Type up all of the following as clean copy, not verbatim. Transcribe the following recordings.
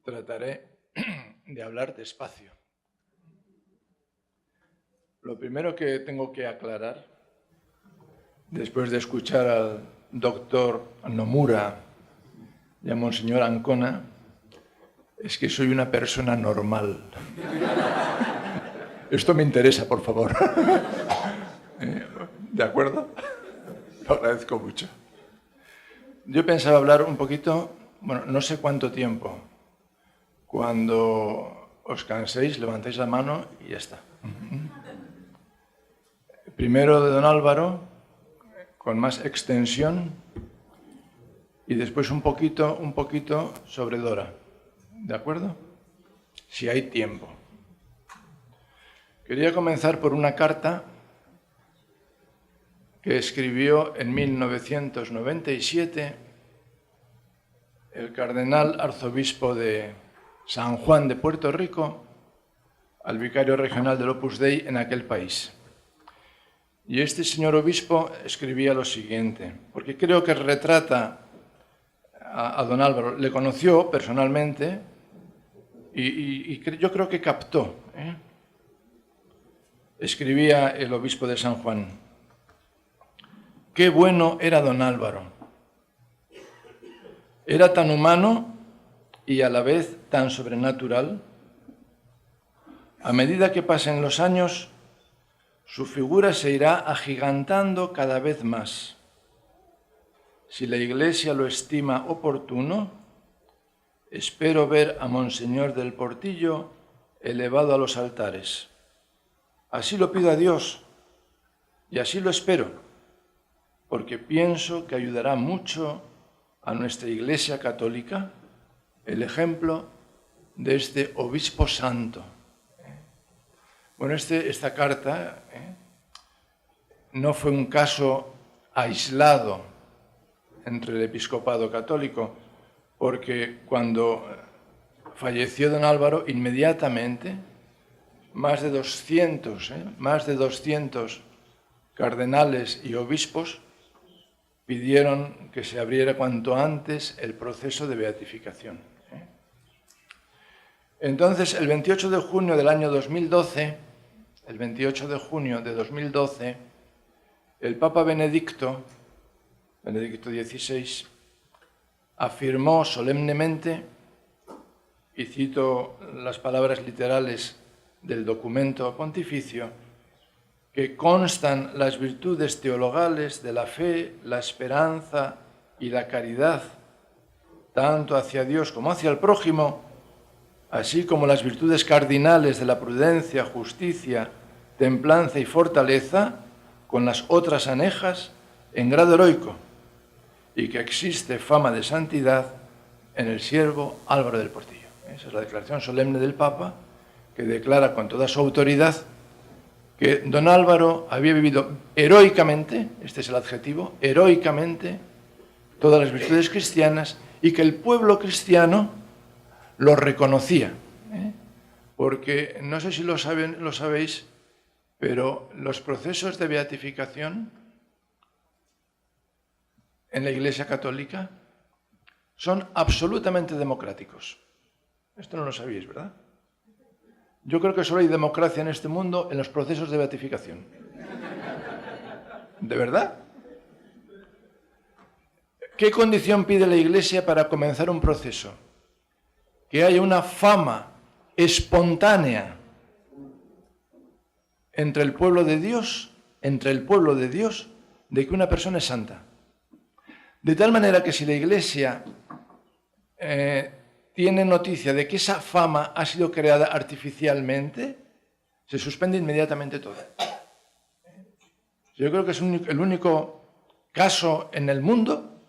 Trataré de hablar despacio. Lo primero que tengo que aclarar, después de escuchar al doctor Nomura y a Monseñor Ancona, es que soy una persona normal. Esto me interesa, por favor. ¿De acuerdo? Lo agradezco mucho. Yo pensaba hablar un poquito, bueno, no sé cuánto tiempo. Cuando os canséis, levantáis la mano y ya está. Primero de don Álvaro, con más extensión, y después un poquito sobre Dora. ¿De acuerdo? Si hay tiempo. Quería comenzar por una carta que escribió en 1997 el cardenal arzobispo de San Juan de Puerto Rico al vicario regional del Opus Dei en aquel país. Y este señor obispo escribía lo siguiente, porque creo que retrata a don Álvaro. Le conoció personalmente y yo creo que captó. Escribía el obispo de San Juan: qué bueno era don Álvaro. Era tan humano y a la vez tan sobrenatural. A medida que pasen los años, su figura se irá agigantando cada vez más. Si la Iglesia lo estima oportuno, espero ver a Monseñor del Portillo elevado a los altares. Así lo pido a Dios y así lo espero, porque pienso que ayudará mucho a nuestra Iglesia católica el ejemplo de este obispo santo. Bueno, esta carta no fue un caso aislado entre el episcopado católico, porque cuando falleció don Álvaro, inmediatamente más de 200 cardenales y obispos pidieron que se abriera cuanto antes el proceso de beatificación. Entonces, el 28 de junio del año 2012, el Papa Benedicto XVI, afirmó solemnemente, y cito las palabras literales del documento pontificio, que constan las virtudes teologales de la fe, la esperanza y la caridad, tanto hacia Dios como hacia el prójimo, así como las virtudes cardinales de la prudencia, justicia, templanza y fortaleza, con las otras anejas, en grado heroico, y que existe fama de santidad en el siervo Álvaro del Portillo. Esa es la declaración solemne del Papa, que declara con toda su autoridad que don Álvaro había vivido heroicamente, este es el adjetivo, heroicamente, todas las virtudes cristianas, y que el pueblo cristiano lo reconocía. Porque, no sé si lo sabéis, pero los procesos de beatificación en la Iglesia Católica son absolutamente democráticos. Esto no lo sabíais, ¿verdad? Yo creo que solo hay democracia en este mundo en los procesos de beatificación. ¿De verdad? ¿Qué condición pide la Iglesia para comenzar un proceso? Que haya una fama espontánea entre el pueblo de Dios, de que una persona es santa. De tal manera que si la Iglesia tiene noticia de que esa fama ha sido creada artificialmente, se suspende inmediatamente todo. Yo creo que es el único caso en el mundo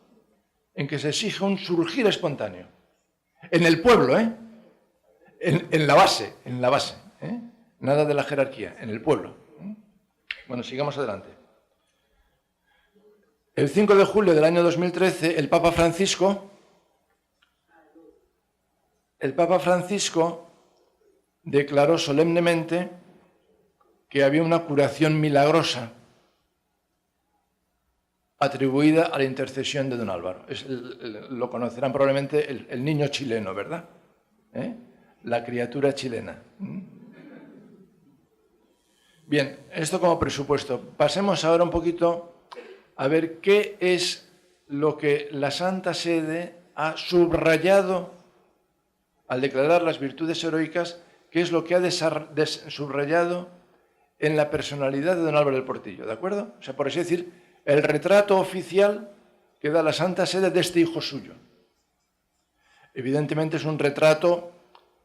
en que se exige un surgir espontáneo. En el pueblo, en la base, nada de la jerarquía, en el pueblo. Bueno, sigamos adelante. El 5 de julio del año 2013, el Papa Francisco declaró solemnemente que había una curación milagrosa atribuida a la intercesión de don Álvaro. Lo conocerán probablemente el niño chileno, ¿verdad? La criatura chilena. Bien, esto como presupuesto. Pasemos ahora un poquito a ver qué es lo que la Santa Sede ha subrayado al declarar las virtudes heroicas, qué es lo que ha subrayado en la personalidad de don Álvaro del Portillo, ¿de acuerdo? O sea, por así decir, el retrato oficial que da la Santa Sede de este hijo suyo. Evidentemente es un retrato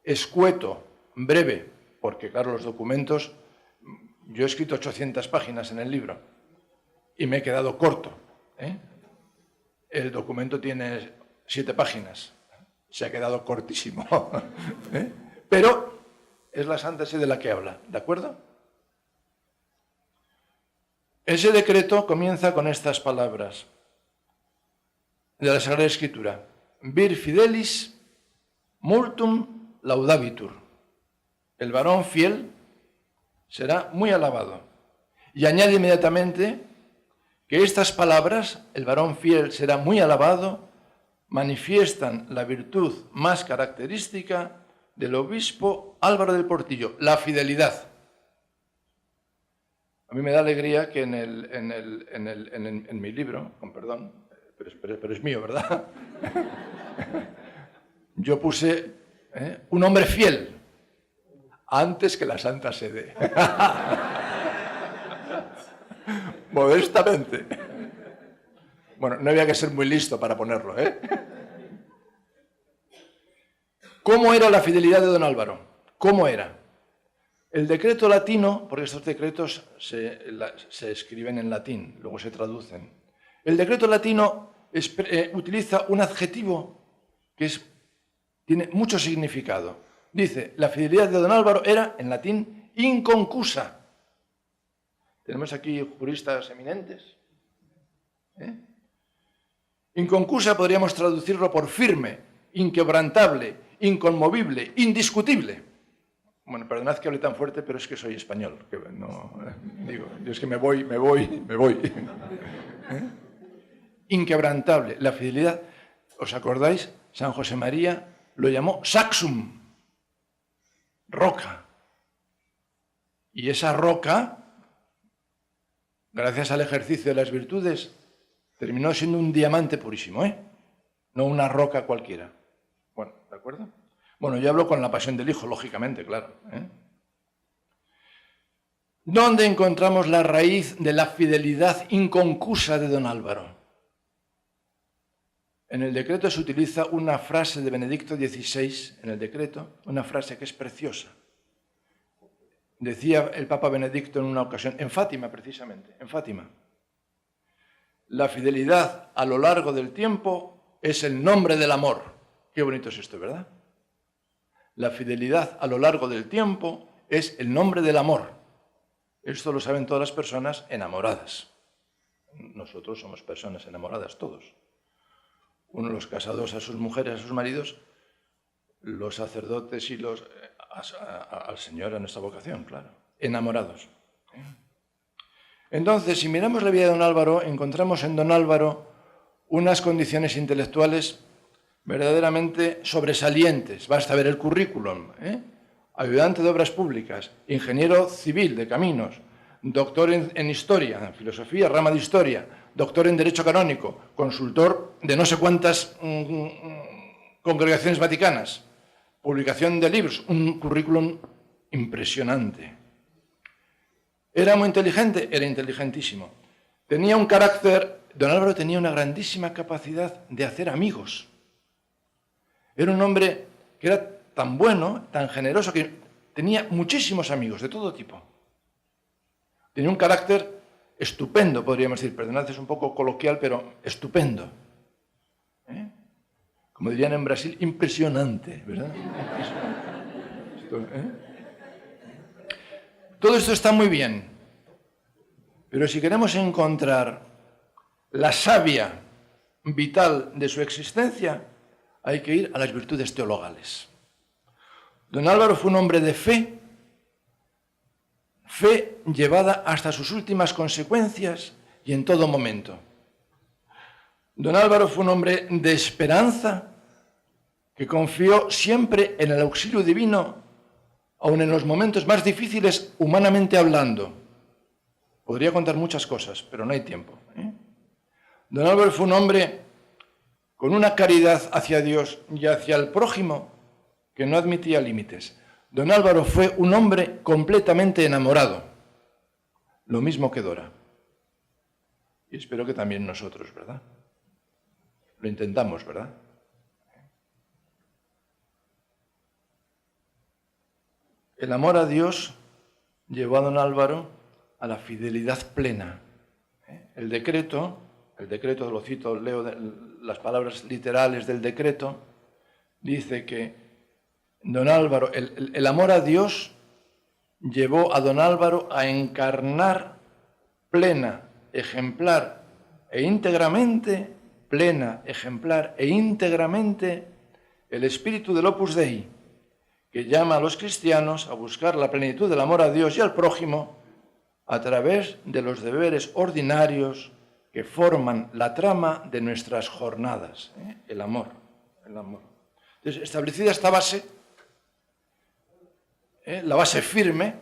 escueto, breve, porque claro, los documentos, yo he escrito 800 páginas en el libro y me he quedado corto. El documento tiene 7 páginas, se ha quedado cortísimo. Pero es la Santa Sede la que habla, ¿de acuerdo? Ese decreto comienza con estas palabras de la Sagrada Escritura: Vir fidelis multum laudabitur. El varón fiel será muy alabado. Y añade inmediatamente que estas palabras, el varón fiel será muy alabado, manifiestan la virtud más característica del obispo Álvaro del Portillo, la fidelidad. A mí me da alegría que en mi libro, con perdón, pero es mío, ¿verdad? Yo puse un hombre fiel antes que la Santa Sede. Modestamente. Bueno, no había que ser muy listo para ponerlo, ¿Cómo era la fidelidad de don Álvaro? ¿Cómo era? El decreto latino, porque estos decretos se escriben en latín, luego se traducen. El decreto latino utiliza un adjetivo que tiene mucho significado. Dice, la fidelidad de don Álvaro era, en latín, inconcusa. Tenemos aquí juristas eminentes. Inconcusa podríamos traducirlo por firme, inquebrantable, inconmovible, indiscutible. Bueno, perdonad que hable tan fuerte, pero es que soy español. Que no, digo, yo es que me voy. Inquebrantable. La fidelidad, ¿os acordáis? San José María lo llamó saxum, roca. Y esa roca, gracias al ejercicio de las virtudes, terminó siendo un diamante purísimo, no una roca cualquiera. Bueno, ¿de acuerdo? Bueno, yo hablo con la pasión del Hijo, lógicamente, claro. ¿Dónde encontramos la raíz de la fidelidad inconcusa de don Álvaro? En el decreto se utiliza una frase de Benedicto XVI, en el decreto, una frase que es preciosa. Decía el Papa Benedicto en una ocasión, en Fátima precisamente, en Fátima: la fidelidad a lo largo del tiempo es el nombre del amor. Qué bonito es esto, ¿verdad? La fidelidad a lo largo del tiempo es el nombre del amor. Esto lo saben todas las personas enamoradas. Nosotros somos personas enamoradas todos. Uno, los casados a sus mujeres, a sus maridos, los sacerdotes y al Señor, a nuestra vocación, claro. Enamorados. Entonces, si miramos la vida de don Álvaro, encontramos en don Álvaro unas condiciones intelectuales verdaderamente sobresalientes. Basta ver el currículum. Ayudante de obras públicas, ingeniero civil de caminos, doctor en historia, en filosofía, rama de historia, doctor en derecho canónico, consultor de no sé cuántas congregaciones vaticanas, publicación de libros, un currículum impresionante. ¿Era muy inteligente? Era inteligentísimo. Tenía un carácter. Don Álvaro tenía una grandísima capacidad de hacer amigos. Era un hombre que era tan bueno, tan generoso, que tenía muchísimos amigos de todo tipo. Tenía un carácter estupendo, podríamos decir. Perdonad, es un poco coloquial, pero estupendo. Como dirían en Brasil, impresionante, ¿verdad? Todo esto está muy bien, pero si queremos encontrar la savia vital de su existencia, hay que ir a las virtudes teologales. Don Álvaro fue un hombre de fe, fe llevada hasta sus últimas consecuencias y en todo momento. Don Álvaro fue un hombre de esperanza, que confió siempre en el auxilio divino, aun en los momentos más difíciles humanamente hablando. Podría contar muchas cosas, pero no hay tiempo. Don Álvaro fue un hombre con una caridad hacia Dios y hacia el prójimo que no admitía límites. Don Álvaro fue un hombre completamente enamorado, lo mismo que Dora. Y espero que también nosotros, ¿verdad? Lo intentamos, ¿verdad? El amor a Dios llevó a don Álvaro a la fidelidad plena. El decreto, lo cito, leo las palabras literales del decreto, dice que don Álvaro, el amor a Dios llevó a don Álvaro a encarnar plena, ejemplar e íntegramente, el espíritu del Opus Dei, que llama a los cristianos a buscar la plenitud del amor a Dios y al prójimo a través de los deberes ordinarios que forman la trama de nuestras jornadas. El amor. Entonces, establecida esta base, la base firme,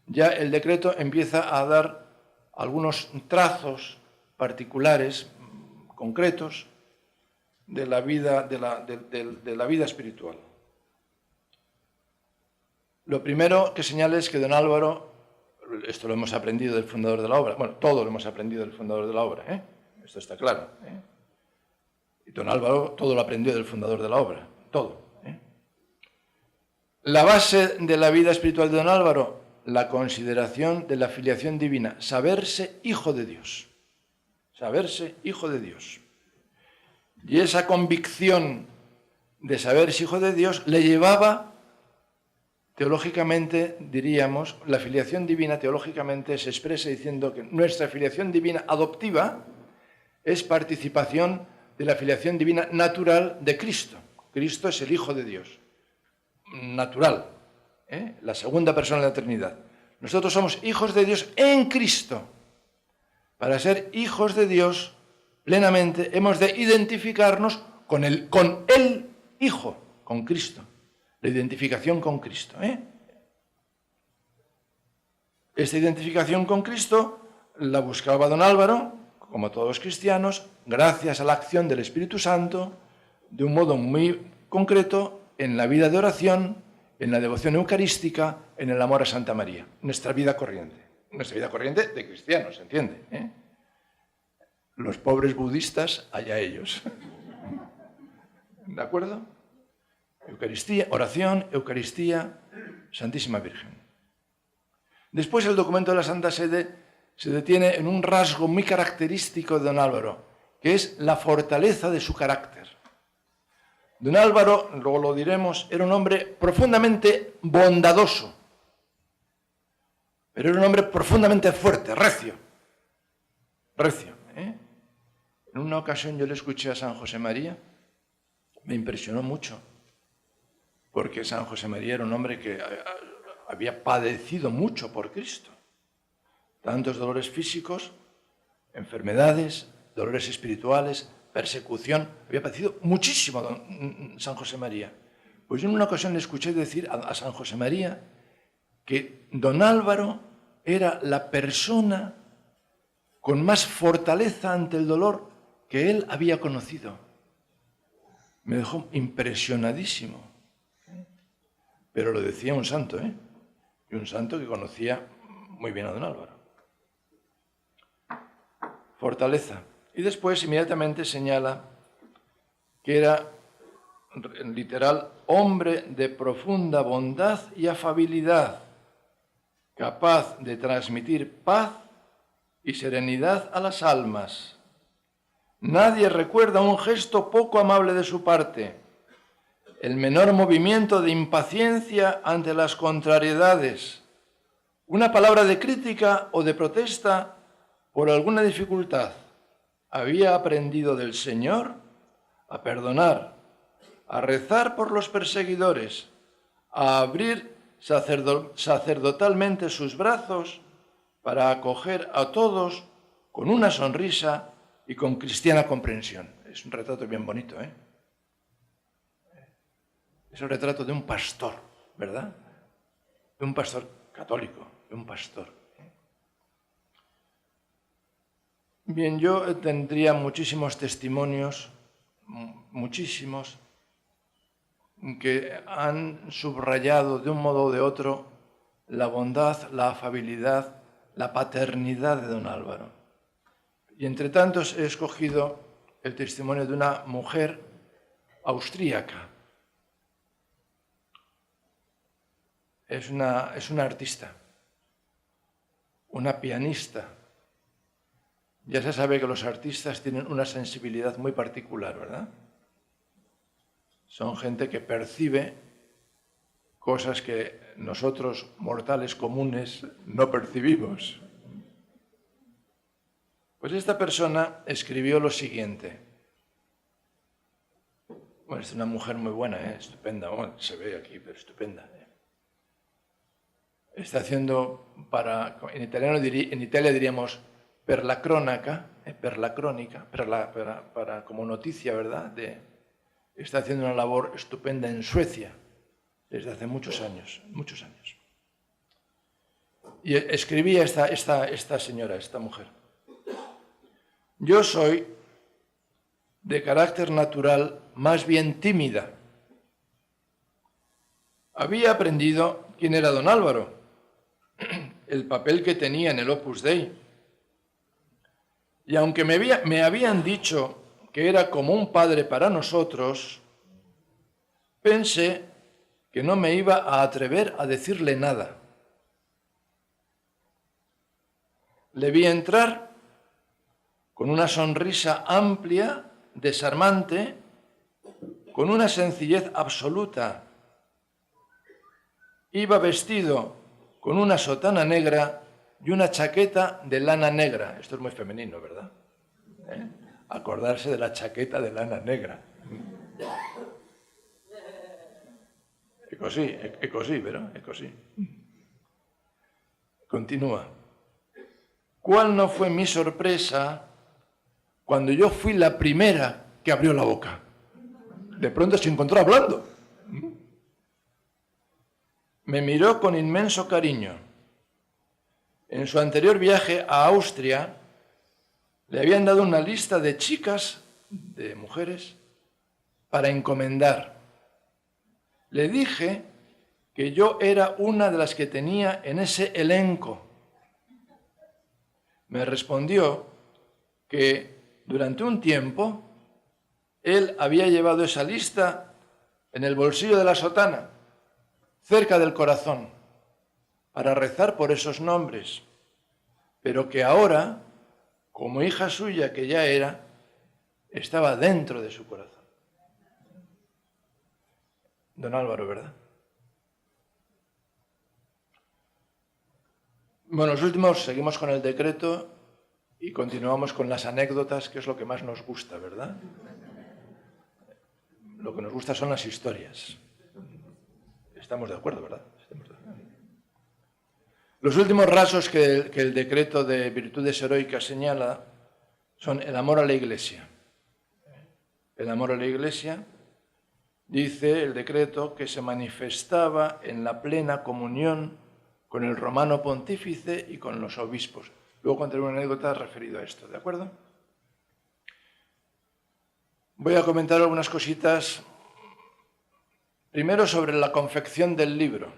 ya el decreto empieza a dar algunos trazos particulares, concretos, de la vida espiritual. Lo primero que señala es que don Álvaro, esto lo hemos aprendido del fundador de la obra, bueno, todo lo hemos aprendido del fundador de la obra, esto está claro. Y don Álvaro todo lo aprendió del fundador de la obra, todo. La base de la vida espiritual de don Álvaro, la consideración de la filiación divina, saberse hijo de Dios. Saberse hijo de Dios. Y esa convicción de saberse hijo de Dios le llevaba, teológicamente, diríamos, la filiación divina teológicamente se expresa diciendo que nuestra filiación divina adoptiva es participación de la filiación divina natural de Cristo. Cristo es el Hijo de Dios, natural, la segunda persona de la Trinidad. Nosotros somos hijos de Dios en Cristo. Para ser hijos de Dios plenamente hemos de identificarnos con el Hijo, con Cristo. La identificación con Cristo. Esta identificación con Cristo la buscaba don Álvaro, como todos los cristianos, gracias a la acción del Espíritu Santo, de un modo muy concreto, en la vida de oración, en la devoción eucarística, en el amor a Santa María. Nuestra vida corriente de cristianos, ¿se entiende? Los pobres budistas, allá ellos. ¿De acuerdo? Eucaristía, oración, Eucaristía, Santísima Virgen. Después el documento de la Santa Sede se detiene en un rasgo muy característico de don Álvaro, que es la fortaleza de su carácter. Don Álvaro, luego lo diremos, era un hombre profundamente bondadoso, pero era un hombre profundamente fuerte, recio. En una ocasión yo le escuché a San José María, me impresionó mucho, porque San José María era un hombre que había padecido mucho por Cristo. Tantos dolores físicos, enfermedades, dolores espirituales, persecución. Había padecido muchísimo San José María. Pues yo en una ocasión le escuché decir a San José María que don Álvaro era la persona con más fortaleza ante el dolor que él había conocido. Me dejó impresionadísimo. Pero lo decía un santo, y un santo que conocía muy bien a don Álvaro. Fortaleza. Y después inmediatamente señala que era, literal, hombre de profunda bondad y afabilidad, capaz de transmitir paz y serenidad a las almas. Nadie recuerda un gesto poco amable de su parte, el menor movimiento de impaciencia ante las contrariedades, una palabra de crítica o de protesta por alguna dificultad. Había aprendido del Señor a perdonar, a rezar por los perseguidores, a abrir sacerdotalmente sus brazos para acoger a todos con una sonrisa y con cristiana comprensión. Es un retrato bien bonito, Es el retrato de un pastor, ¿verdad? De un pastor católico, de un pastor. Bien, yo tendría muchísimos testimonios, muchísimos, que han subrayado de un modo o de otro la bondad, la afabilidad, la paternidad de don Álvaro. Y entre tantos he escogido el testimonio de una mujer austríaca. Es una artista, una pianista. Ya se sabe que los artistas tienen una sensibilidad muy particular, ¿verdad? Son gente que percibe cosas que nosotros, mortales comunes, no percibimos. Pues esta persona escribió lo siguiente. Bueno, es una mujer muy buena, estupenda. Bueno, se ve aquí, pero estupenda. Está haciendo en italiano, en Italia diríamos per la cronaca, como noticia, ¿verdad? Está haciendo una labor estupenda en Suecia desde hace muchos años. Y escribía esta señora, esta mujer. Yo soy de carácter natural más bien tímida. Había aprendido quién era don Álvaro, el papel que tenía en el Opus Dei. Y aunque me habían dicho que era como un padre para nosotros, pensé que no me iba a atrever a decirle nada. Le vi entrar con una sonrisa amplia, desarmante, con una sencillez absoluta. Iba vestido con una sotana negra y una chaqueta de lana negra. Esto es muy femenino, ¿verdad? Acordarse de la chaqueta de lana negra. È così, vero? È così. Continúa. ¿Cuál no fue mi sorpresa cuando yo fui la primera que abrió la boca? De pronto se encontró hablando. Me miró con inmenso cariño. En su anterior viaje a Austria, le habían dado una lista de chicas, de mujeres, para encomendar. Le dije que yo era una de las que tenía en ese elenco. Me respondió que durante un tiempo él había llevado esa lista en el bolsillo de la sotana, cerca del corazón, para rezar por esos nombres, pero que ahora, como hija suya que ya era, estaba dentro de su corazón. Don Álvaro, ¿verdad? Bueno, los últimos seguimos con el decreto y continuamos con las anécdotas, que es lo que más nos gusta, ¿verdad? Lo que nos gusta son las historias. Estamos de acuerdo, ¿verdad? Estamos de acuerdo. Los últimos rasgos que el decreto de virtudes heroicas señala son el amor a la Iglesia. El amor a la Iglesia, dice el decreto, que se manifestaba en la plena comunión con el romano pontífice y con los obispos. Luego contaré una anécdota referida a esto, ¿de acuerdo? Voy a comentar algunas cositas. Primero sobre la confección del libro.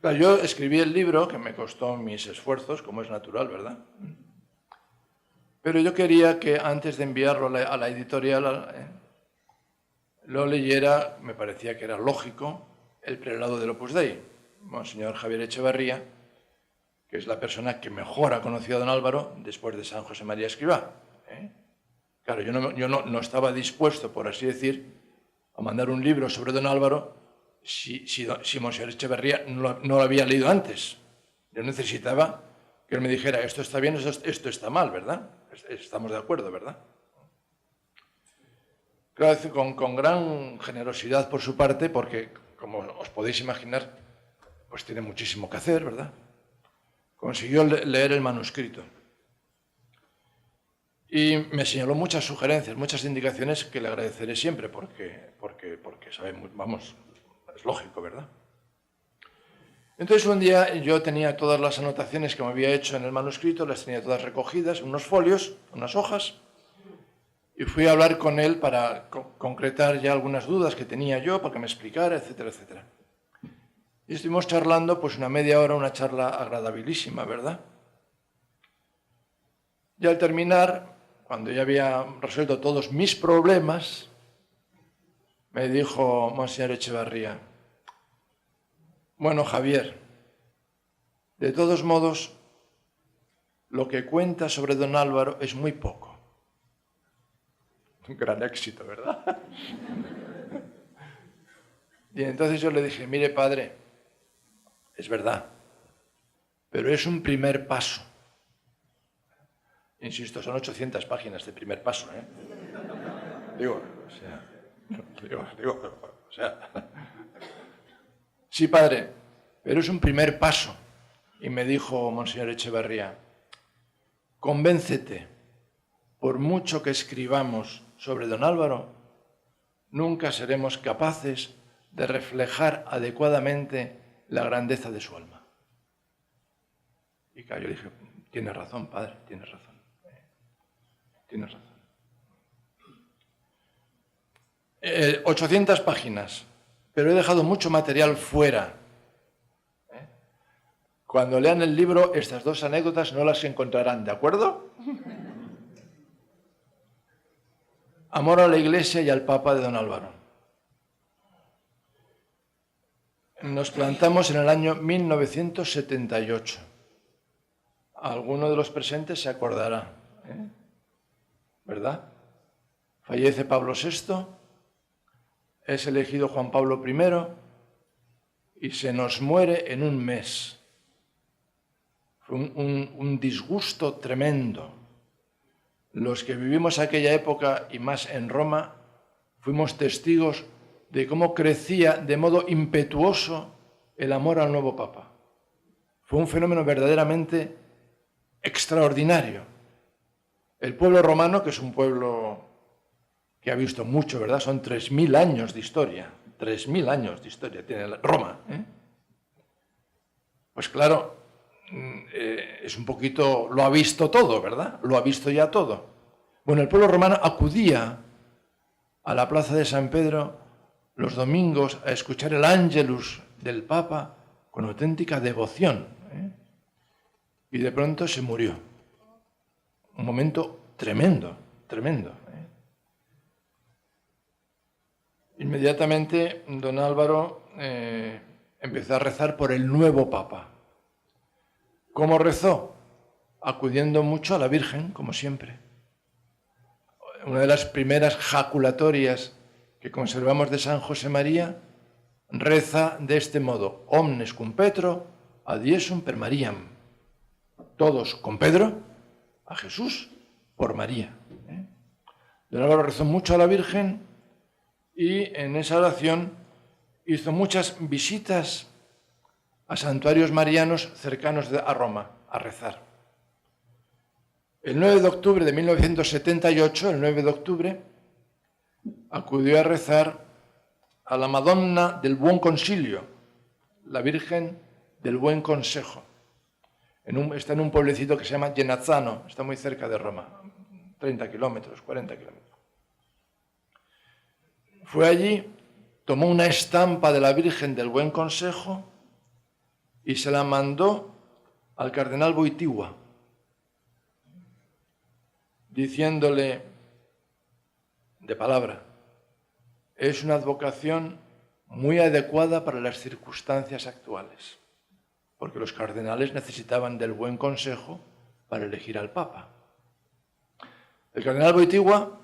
Claro, yo escribí el libro, que me costó mis esfuerzos, como es natural, ¿verdad? Pero yo quería que antes de enviarlo a la editorial lo leyera, me parecía que era lógico, el prelado del Opus Dei, Monseñor Javier Echevarría, que es la persona que mejor ha conocido a don Álvaro después de San José María Escrivá. Claro, yo no estaba dispuesto, por así decir, a mandar un libro sobre don Álvaro si Monseñor Echevarría no lo había leído antes. Yo necesitaba que él me dijera, esto está bien, esto está mal, ¿verdad? Estamos de acuerdo, ¿verdad? Claro, con gran generosidad por su parte, porque, como os podéis imaginar, pues tiene muchísimo que hacer, ¿verdad? Consiguió leer el manuscrito. Y me señaló muchas sugerencias, muchas indicaciones que le agradeceré siempre, porque sabe, vamos, es lógico, ¿verdad? Entonces un día yo tenía todas las anotaciones que me había hecho en el manuscrito, las tenía todas recogidas en unos folios, unas hojas, y fui a hablar con él para concretar ya algunas dudas que tenía yo, para que me explicara, etcétera, etcétera. Y estuvimos charlando pues una media hora, una charla agradabilísima, ¿verdad? Y al terminar, cuando ya había resuelto todos mis problemas, me dijo Monseñor Echevarría: bueno, Javier, de todos modos, lo que cuenta sobre don Álvaro es muy poco. Un gran éxito, ¿verdad? Y entonces yo le dije: mire, padre, es verdad, pero es un primer paso. Insisto, son 800 páginas de primer paso, ¿eh? Sí, padre, pero es un primer paso. Y me dijo Monseñor Echevarría: convéncete, por mucho que escribamos sobre don Álvaro, nunca seremos capaces de reflejar adecuadamente la grandeza de su alma. Y claro, yo dije: tienes razón, padre, tienes razón. Tienes razón. 800 páginas, pero he dejado mucho material fuera. Cuando lean el libro, estas dos anécdotas no las encontrarán, ¿de acuerdo? Amor a la Iglesia y al Papa de don Álvaro. Nos plantamos en el año 1978. Alguno de los presentes se acordará, ¿verdad? Fallece Pablo VI, es elegido Juan Pablo I y se nos muere en un mes. Fue un disgusto tremendo. Los que vivimos aquella época, y más en Roma, fuimos testigos de cómo crecía de modo impetuoso el amor al nuevo Papa. Fue un fenómeno verdaderamente extraordinario. El pueblo romano, que es un pueblo que ha visto mucho, ¿verdad? Son 3000 años de historia. 3000 años de historia tiene Roma, ¿eh? Pues claro, es un poquito, lo ha visto todo, ¿verdad? Lo ha visto ya todo. Bueno, el pueblo romano acudía a la plaza de San Pedro los domingos a escuchar el Ángelus del Papa con auténtica devoción, ¿eh? Y de pronto se murió. Un momento tremendo, tremendo, ¿eh? Inmediatamente don Álvaro empezó a rezar por el nuevo Papa. ¿Cómo rezó? Acudiendo mucho a la Virgen, como siempre. Una de las primeras jaculatorias que conservamos de San José María reza de este modo: omnes cum Petro, adiesum per Mariam. Todos con Pedro, a Jesús, por María. Don Álvaro rezó mucho a la Virgen y en esa oración hizo muchas visitas a santuarios marianos cercanos a Roma, a rezar. El 9 de octubre de 1978, el 9 de octubre, acudió a rezar a la Madonna del Buen Consiglio, la Virgen del Buen Consejo. Está en un pueblecito que se llama Genazzano, está muy cerca de Roma, 30 kilómetros, 40 kilómetros. Fue allí, tomó una estampa de la Virgen del Buen Consejo y se la mandó al cardenal Wojtyła, diciéndole de palabra: es una advocación muy adecuada para las circunstancias actuales, porque los cardenales necesitaban del buen consejo para elegir al Papa. El cardenal Wojtyła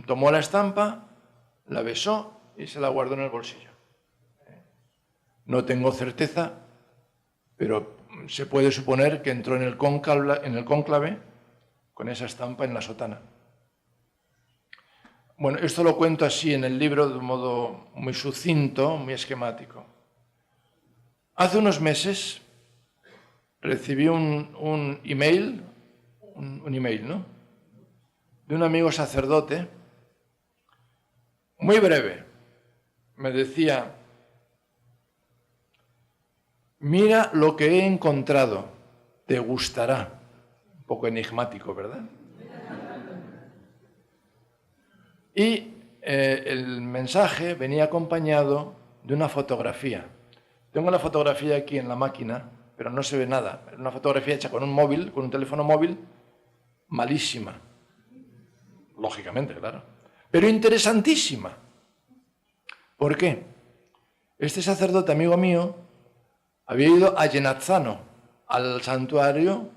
tomó la estampa, la besó y se la guardó en el bolsillo. No tengo certeza, pero se puede suponer que entró en el cónclave con esa estampa en la sotana. Bueno, esto lo cuento así en el libro de un modo muy sucinto, muy esquemático. Hace unos meses recibí un email, ¿no? de un amigo sacerdote, muy breve. Me decía: mira lo que he encontrado, te gustará. Un poco enigmático, ¿verdad? Y el mensaje venía acompañado de una fotografía. Tengo la fotografía aquí en la máquina, pero no se ve nada. Es una fotografía hecha con un móvil, con un teléfono móvil, malísima. Lógicamente, claro. Pero interesantísima. ¿Por qué? Este sacerdote, amigo mío, había ido a Genazzano, al santuario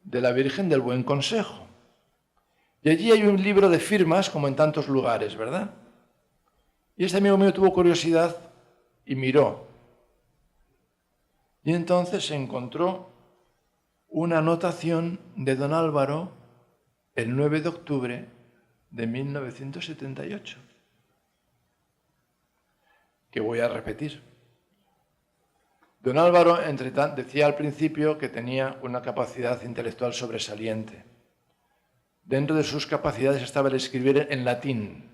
de la Virgen del Buen Consejo. Y allí hay un libro de firmas, como en tantos lugares, ¿verdad? Y este amigo mío tuvo curiosidad y miró. Y entonces se encontró una anotación de don Álvaro el 9 de octubre de 1978, que voy a repetir. Don Álvaro, decía al principio que tenía una capacidad intelectual sobresaliente. Dentro de sus capacidades estaba el escribir en latín,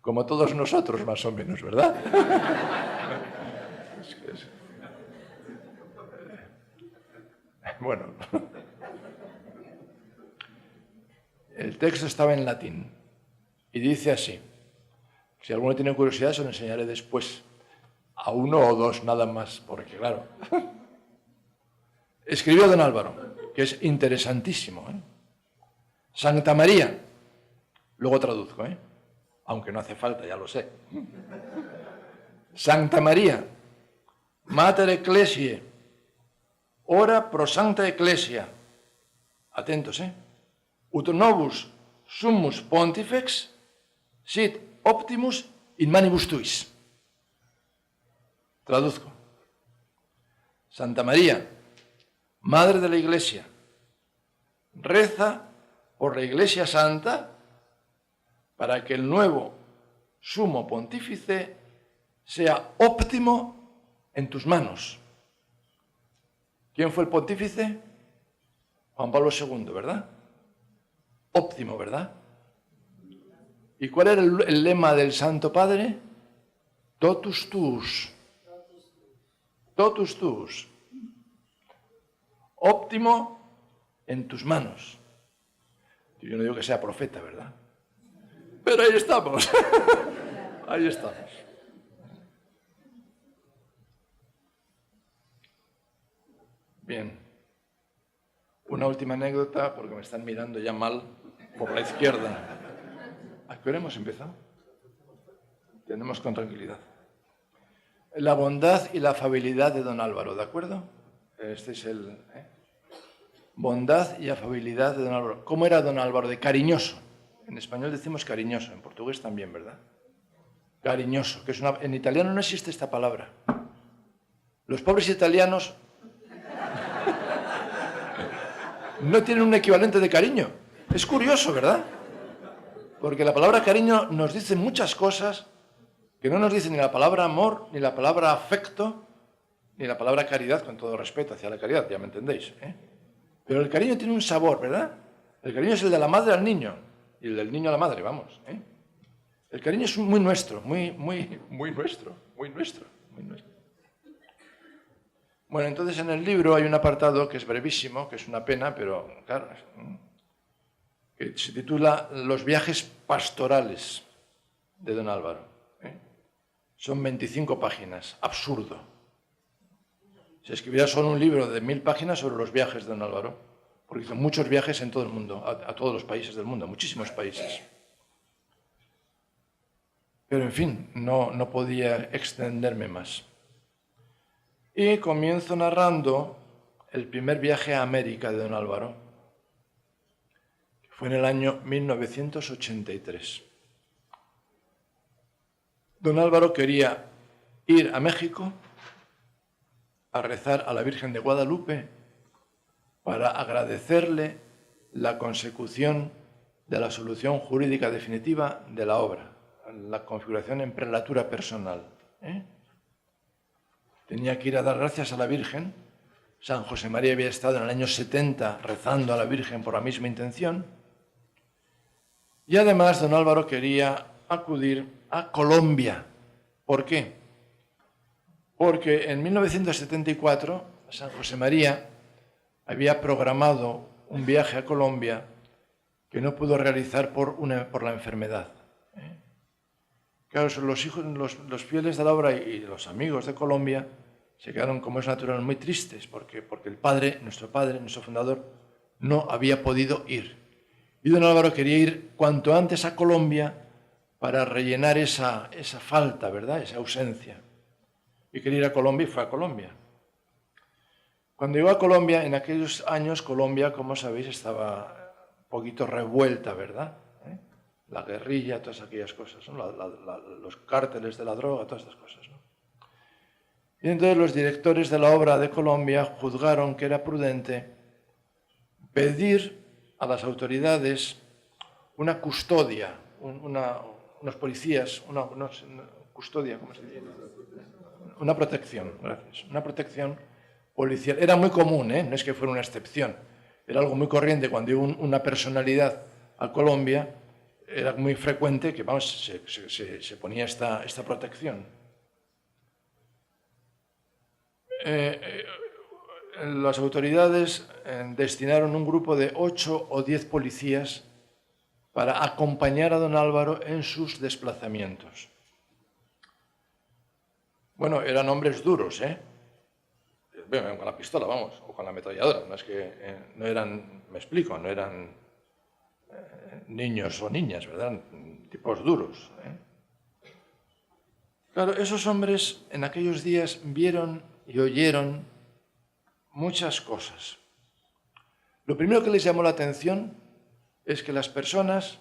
como todos nosotros más o menos, ¿verdad? Bueno, el texto estaba en latín y dice así. Si alguno tiene curiosidad, se lo enseñaré después. A uno o dos, nada más, porque claro. Escribió don Álvaro, que es interesantísimo. Santa María, luego traduzco, aunque no hace falta, ya lo sé. Santa María, Mater Ecclesiae, ora pro Sancta Ecclesia. Atentos, ut novus summus pontifex sit optimus in manibus tuis. Traduzco. Santa María, Madre de la Iglesia, reza por la Iglesia Santa para que el nuevo sumo pontífice sea óptimo en tus manos. ¿Quién fue el pontífice? Juan Pablo II, ¿verdad? Óptimo, ¿verdad? ¿Y cuál era el lema del Santo Padre? Totus tuus. Totus tuus. Óptimo en tus manos. Yo no digo que sea profeta, ¿verdad? Pero ahí estamos. Ahí estamos. Bien. Una última anécdota, porque me están mirando ya mal por la izquierda. ¿A qué hora hemos empezado? Tenemos con tranquilidad. La bondad y la afabilidad de don Álvaro, ¿de acuerdo? Este es el... Bondad y afabilidad de don Álvaro. ¿Cómo era don Álvaro? De cariñoso. En español decimos cariñoso, en portugués también, ¿verdad? Cariñoso, que es una... En italiano no existe esta palabra. Los pobres italianos no tienen un equivalente de cariño. Es curioso, ¿verdad? Porque la palabra cariño nos dice muchas cosas que no nos dice ni la palabra amor, ni la palabra afecto, ni la palabra caridad, con todo respeto hacia la caridad, ya me entendéis, Pero el cariño tiene un sabor, ¿verdad? El cariño es el de la madre al niño, y el del niño a la madre, vamos. El cariño es muy nuestro, muy nuestro. Bueno, entonces en el libro hay un apartado que es brevísimo, que es una pena, pero claro, que se titula Los viajes pastorales de don Álvaro. Son 25 páginas, absurdo. Se escribirá solo un libro de 1000 páginas sobre los viajes de don Álvaro, porque hizo muchos viajes en todo el mundo, a todos los países del mundo, muchísimos países. Pero en fin, no podía extenderme más. Y comienzo narrando el primer viaje a América de don Álvaro, que fue en el año 1983. Don Álvaro quería ir a México a rezar a la Virgen de Guadalupe para agradecerle la consecución de la solución jurídica definitiva de la obra, la configuración en prelatura personal. Tenía que ir a dar gracias a la Virgen. San José María había estado en el año 70 rezando a la Virgen por la misma intención. Y además don Álvaro quería acudir a Colombia. ¿Por qué? Porque en 1974 San José María había programado un viaje a Colombia que no pudo realizar por la enfermedad. Claro, los fieles de la obra y los amigos de Colombia se quedaron, como es natural, muy tristes porque el padre, nuestro fundador, no había podido ir. Y don Álvaro quería ir cuanto antes a Colombia para rellenar esa falta, ¿verdad? Esa ausencia. Y quería ir a Colombia y fue a Colombia. Cuando llegó a Colombia, en aquellos años Colombia, como sabéis, estaba un poquito revuelta, ¿verdad? La guerrilla, todas aquellas cosas, ¿no? Los cárteles de la droga, todas estas cosas, ¿no? Y entonces los directores de la obra de Colombia juzgaron que era prudente pedir a las autoridades una custodia, unos policías, una custodia, ¿cómo se dice? Una protección, gracias. Una protección policial. Era muy común, no es que fuera una excepción. Era algo muy corriente cuando iba una personalidad a Colombia, era muy frecuente que se ponía esta protección. Las autoridades destinaron un grupo de 8 o 10 policías para acompañar a don Álvaro en sus desplazamientos. Bueno, eran hombres duros, Bueno, con la pistola, vamos, o con la ametralladora. No es que no eran, me explico, no eran niños o niñas, ¿verdad? Tipos duros. Claro, esos hombres en aquellos días vieron y oyeron muchas cosas. Lo primero que les llamó la atención es que las personas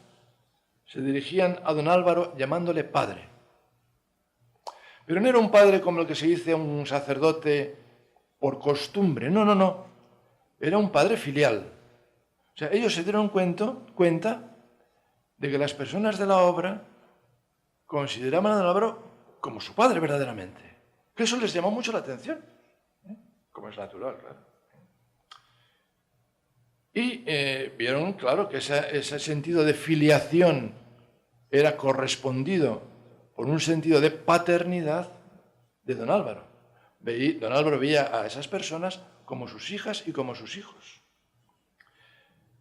se dirigían a don Álvaro llamándole padre. Pero no era un padre como el que se dice a un sacerdote por costumbre, no. Era un padre filial. O sea, ellos se dieron cuenta de que las personas de la obra consideraban a don Álvaro como su padre verdaderamente. Que eso les llamó mucho la atención, como es natural, claro. Y vieron, claro, que ese sentido de filiación era correspondido por un sentido de paternidad de don Álvaro. Don Álvaro veía a esas personas como sus hijas y como sus hijos.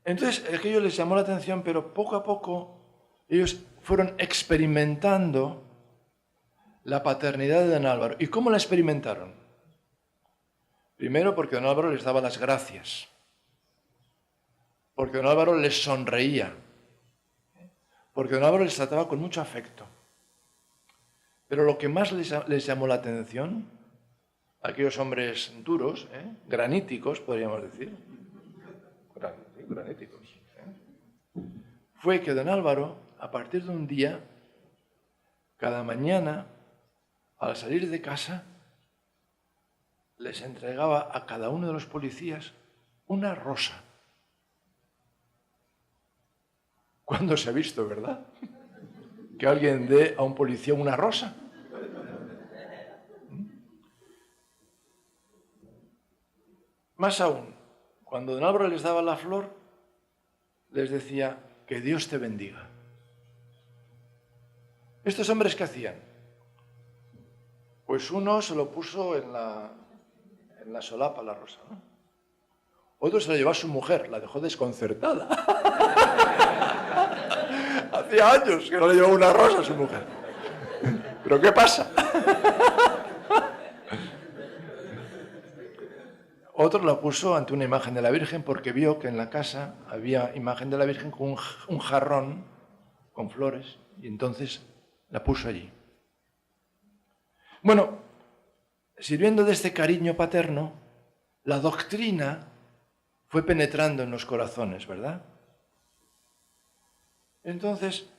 Entonces, aquello les llamó la atención, pero poco a poco ellos fueron experimentando la paternidad de don Álvaro. ¿Y cómo la experimentaron? Primero porque don Álvaro les daba las gracias, porque don Álvaro les sonreía, porque don Álvaro les trataba con mucho afecto. Pero lo que más les llamó la atención, aquellos hombres duros, graníticos, podríamos decir, graníticos, fue que don Álvaro, a partir de un día, cada mañana, al salir de casa, les entregaba a cada uno de los policías una rosa. ¿Cuándo se ha visto, verdad? Que alguien dé a un policía una rosa. Más aún, cuando don Álvaro les daba la flor, les decía, que Dios te bendiga. ¿Estos hombres qué hacían? Pues uno se lo puso en la solapa la rosa, ¿no? Otro se la llevó a su mujer, la dejó desconcertada. Hacía años que no le llevaba una rosa a su mujer. ¿Pero qué pasa? Otro la puso ante una imagen de la Virgen porque vio que en la casa había imagen de la Virgen con un jarrón con flores y entonces la puso allí. Bueno, sirviendo de este cariño paterno, la doctrina fue penetrando en los corazones, ¿verdad? Entonces,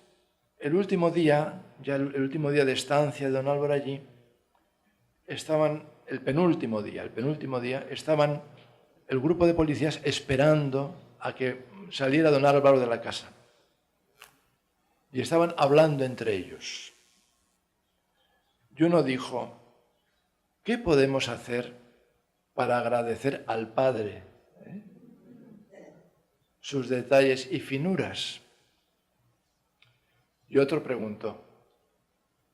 el último día de estancia de don Álvaro allí, el penúltimo día, estaban el grupo de policías esperando a que saliera don Álvaro de la casa. Y estaban hablando entre ellos. Y uno dijo, ¿qué podemos hacer para agradecer al Padre sus detalles y finuras? Y otro preguntó,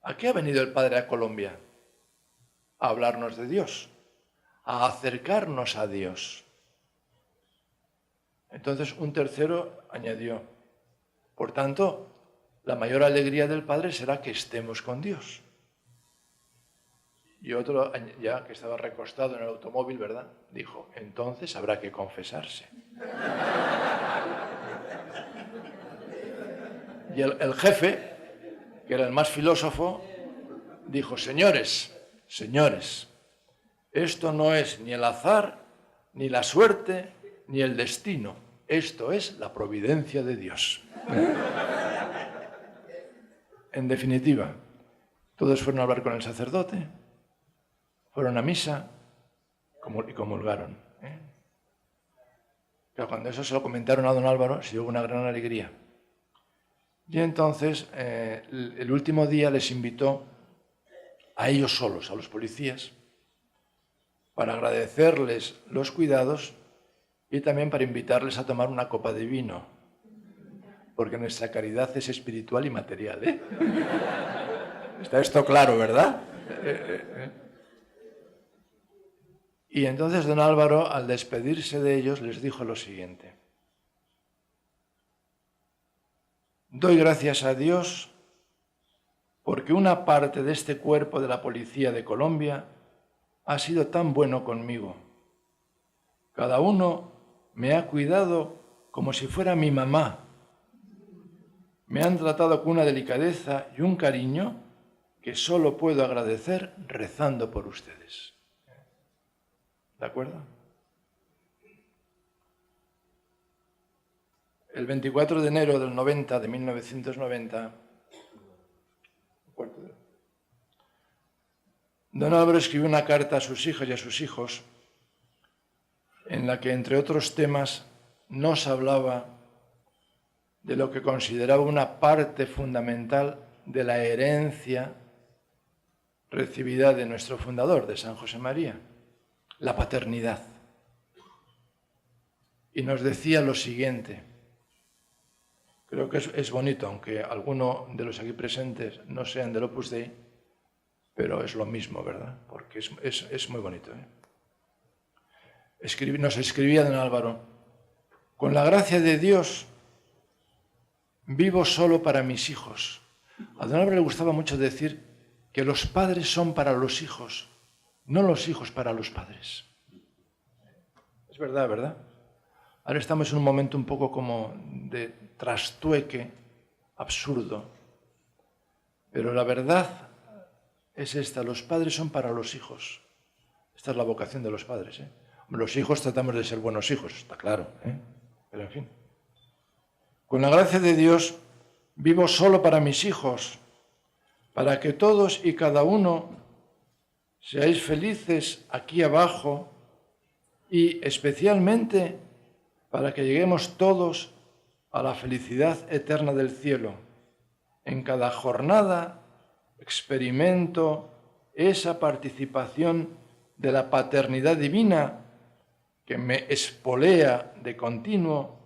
¿a qué ha venido el Padre a Colombia? A hablarnos de Dios, a acercarnos a Dios. Entonces un tercero añadió, por tanto, la mayor alegría del Padre será que estemos con Dios. Y otro, ya que estaba recostado en el automóvil, ¿verdad?, dijo, entonces habrá que confesarse. Y el jefe, que era el más filósofo, dijo, señores, esto no es ni el azar, ni la suerte, ni el destino. Esto es la providencia de Dios. En definitiva, todos fueron a hablar con el sacerdote, fueron a misa y comulgaron. Pero cuando eso se lo comentaron a don Álvaro, se dio una gran alegría. Y entonces, el último día les invitó a ellos solos, a los policías, para agradecerles los cuidados y también para invitarles a tomar una copa de vino, porque nuestra caridad es espiritual y material, ¿eh? Está esto claro, ¿verdad? Y entonces don Álvaro, al despedirse de ellos, les dijo lo siguiente. Doy gracias a Dios porque una parte de este cuerpo de la Policía de Colombia ha sido tan bueno conmigo. Cada uno me ha cuidado como si fuera mi mamá. Me han tratado con una delicadeza y un cariño que solo puedo agradecer rezando por ustedes. ¿De acuerdo? El 24 de enero de 1990, don Álvaro escribió una carta a sus hijas y a sus hijos en la que, entre otros temas, nos hablaba de lo que consideraba una parte fundamental de la herencia recibida de nuestro fundador, de San José María, la paternidad. Y nos decía lo siguiente, creo que es bonito, aunque algunos de los aquí presentes no sean del Opus Dei, pero es lo mismo, ¿verdad? Porque es muy bonito, ¿eh? Nos escribía don Álvaro, con la gracia de Dios vivo solo para mis hijos. A don Álvaro le gustaba mucho decir que los padres son para los hijos, no los hijos para los padres. Es verdad, ¿verdad? Ahora estamos en un momento un poco como de trastueque absurdo, pero la verdad es esta, los padres son para los hijos. Esta es la vocación de los padres, ¿eh? Los hijos tratamos de ser buenos hijos, está claro, ¿eh? Pero en fin. Con la gracia de Dios vivo solo para mis hijos, para que todos y cada uno seáis felices aquí abajo y especialmente para que lleguemos todos a la felicidad eterna del cielo. En cada jornada experimento esa participación de la paternidad divina que me espolea de continuo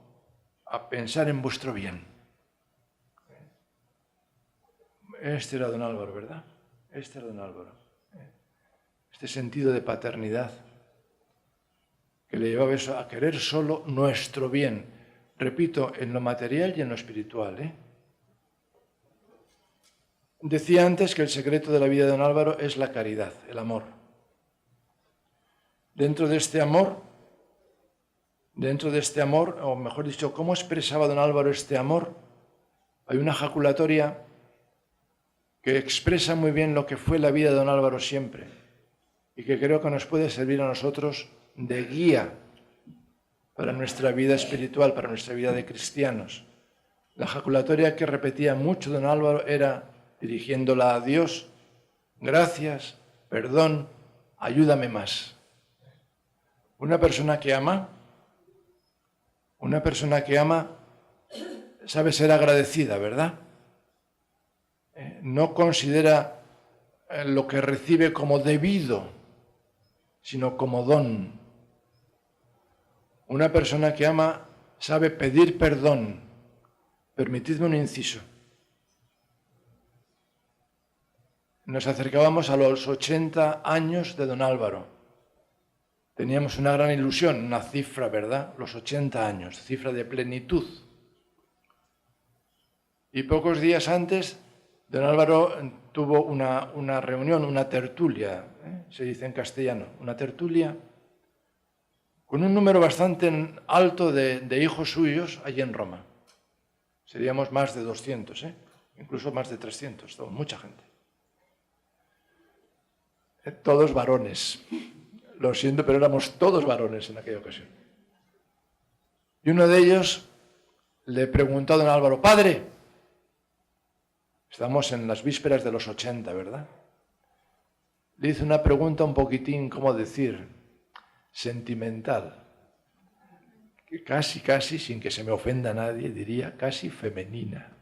a pensar en vuestro bien. Este era don Álvaro, ¿verdad? Este era don Álvaro. Este sentido de paternidad que le llevaba eso a querer solo nuestro bien. Repito, en lo material y en lo espiritual, ¿eh? Decía antes que el secreto de la vida de don Álvaro es la caridad, el amor. Dentro de este amor, o mejor dicho, ¿cómo expresaba don Álvaro este amor? Hay una jaculatoria que expresa muy bien lo que fue la vida de don Álvaro siempre y que creo que nos puede servir a nosotros de guía para nuestra vida espiritual, para nuestra vida de cristianos. La jaculatoria que repetía mucho don Álvaro era, dirigiéndola a Dios, gracias, perdón, ayúdame más. Una persona que ama sabe ser agradecida, ¿verdad? No considera lo que recibe como debido, sino como don. Una persona que ama sabe pedir perdón. Permitidme un inciso. Nos acercábamos a los 80 años de don Álvaro. Teníamos una gran ilusión, una cifra, ¿verdad? Los 80 años, cifra de plenitud. Y pocos días antes, don Álvaro tuvo una reunión, una tertulia, se dice en castellano, una tertulia, con un número bastante alto de hijos suyos allí en Roma. Seríamos más de 200, incluso más de 300, mucha gente. Todos varones. Lo siento, pero éramos todos varones en aquella ocasión. Y uno de ellos le preguntó a don Álvaro: «Padre», estamos en las vísperas de los 80, ¿verdad? Le hizo una pregunta un poquitín, ¿cómo decir?, sentimental. Casi, sin que se me ofenda a nadie, diría casi femenina.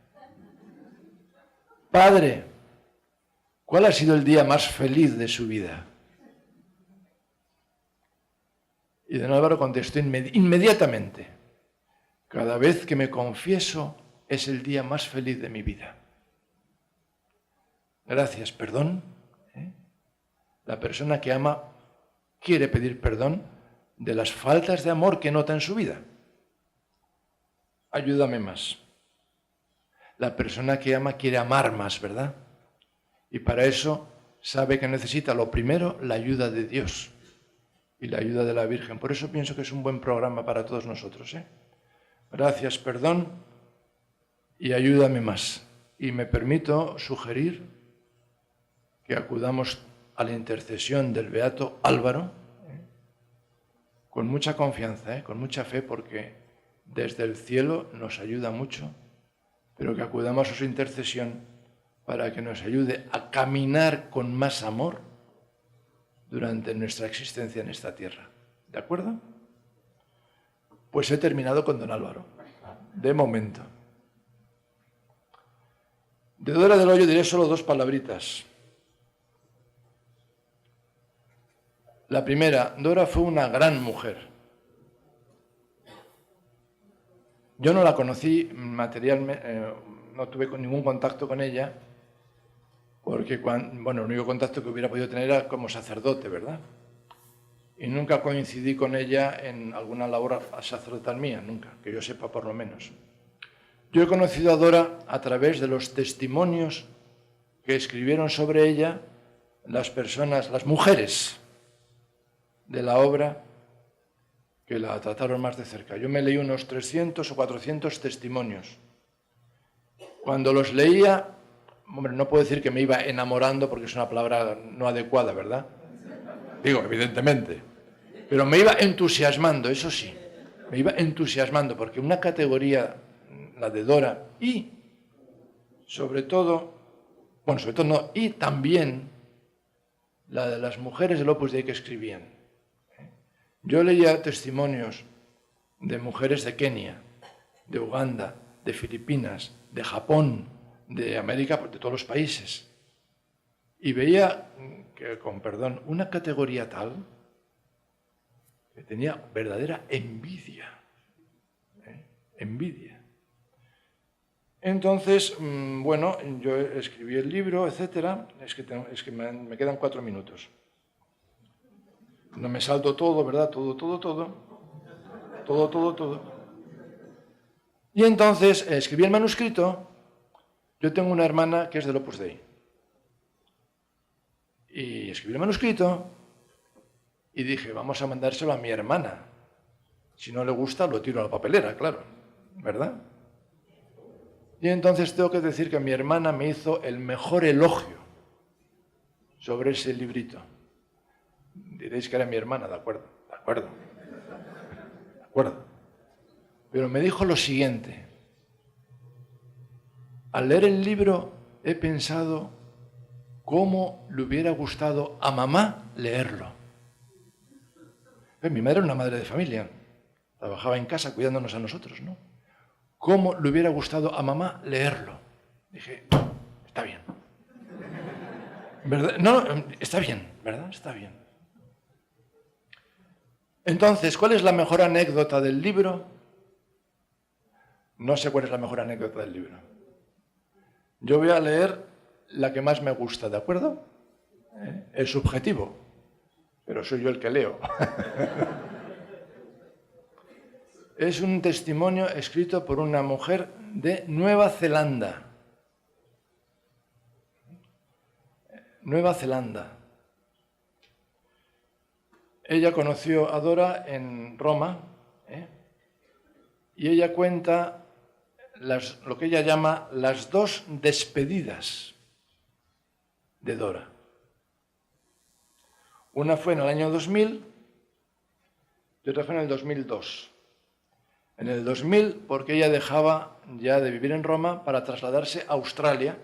«Padre, ¿cuál ha sido el día más feliz de su vida?». Y don Álvaro contestó inmediatamente: «Cada vez que me confieso es el día más feliz de mi vida». Gracias, perdón. La persona que ama quiere pedir perdón de las faltas de amor que nota en su vida. Ayúdame más. La persona que ama quiere amar más, ¿verdad? Y para eso sabe que necesita, lo primero, la ayuda de Dios y la ayuda de la Virgen. Por eso pienso que es un buen programa para todos nosotros. Gracias, perdón y ayúdame más. Y me permito sugerir que acudamos a la intercesión del beato Álvaro con mucha confianza, con mucha fe, porque desde el cielo nos ayuda mucho, pero que acudamos a su intercesión para que nos ayude a caminar con más amor durante nuestra existencia en esta tierra. ¿De acuerdo? Pues he terminado con don Álvaro, de momento. De Dora del Hoyo diré solo 2 palabritas. La primera, Dora fue una gran mujer. Yo no la conocí materialmente, no tuve ningún contacto con ella, porque el único contacto que hubiera podido tener era como sacerdote, ¿verdad? Y nunca coincidí con ella en alguna labor sacerdotal mía, nunca, que yo sepa por lo menos. Yo he conocido a Dora a través de los testimonios que escribieron sobre ella las personas, las mujeres de la obra que la trataron más de cerca. Yo me leí unos 300 o 400 testimonios. Cuando los leía, hombre, no puedo decir que me iba enamorando porque es una palabra no adecuada, ¿verdad? Digo, evidentemente. Pero me iba entusiasmando, eso sí. Me iba entusiasmando porque una categoría, la de Dora, y sobre todo no, y también la de las mujeres del Opus Dei que escribían. Yo leía testimonios de mujeres de Kenia, de Uganda, de Filipinas, de Japón, de América, de todos los países. Y veía, con perdón, una categoría tal que tenía verdadera envidia. Envidia. Entonces, yo escribí el libro, etc. Es que me quedan 4 minutos. No me salto todo, ¿verdad? Todo. Y entonces escribí el manuscrito. Yo tengo una hermana que es del Opus Dei. Y escribí el manuscrito y dije, vamos a mandárselo a mi hermana. Si no le gusta, lo tiro a la papelera, claro, ¿verdad? Y entonces tengo que decir que mi hermana me hizo el mejor elogio sobre ese librito. Diréis que era mi hermana, de acuerdo. Pero me dijo lo siguiente: al leer el libro he pensado cómo le hubiera gustado a mamá leerlo. Mi madre era una madre de familia, trabajaba en casa cuidándonos a nosotros, ¿no? ¿Cómo le hubiera gustado a mamá leerlo? Dije, está bien. ¿Verdad? No, está bien, ¿verdad? Está bien. Entonces, ¿cuál es la mejor anécdota del libro? No sé cuál es la mejor anécdota del libro. Yo voy a leer la que más me gusta, ¿de acuerdo? Es subjetivo, pero soy yo el que leo. Es un testimonio escrito por una mujer de Nueva Zelanda. Nueva Zelanda. Ella conoció a Dora en Roma, y ella cuenta lo que ella llama las dos despedidas de Dora. Una fue en el año 2000 y otra fue en el 2002. En el 2000 porque ella dejaba ya de vivir en Roma para trasladarse a Australia,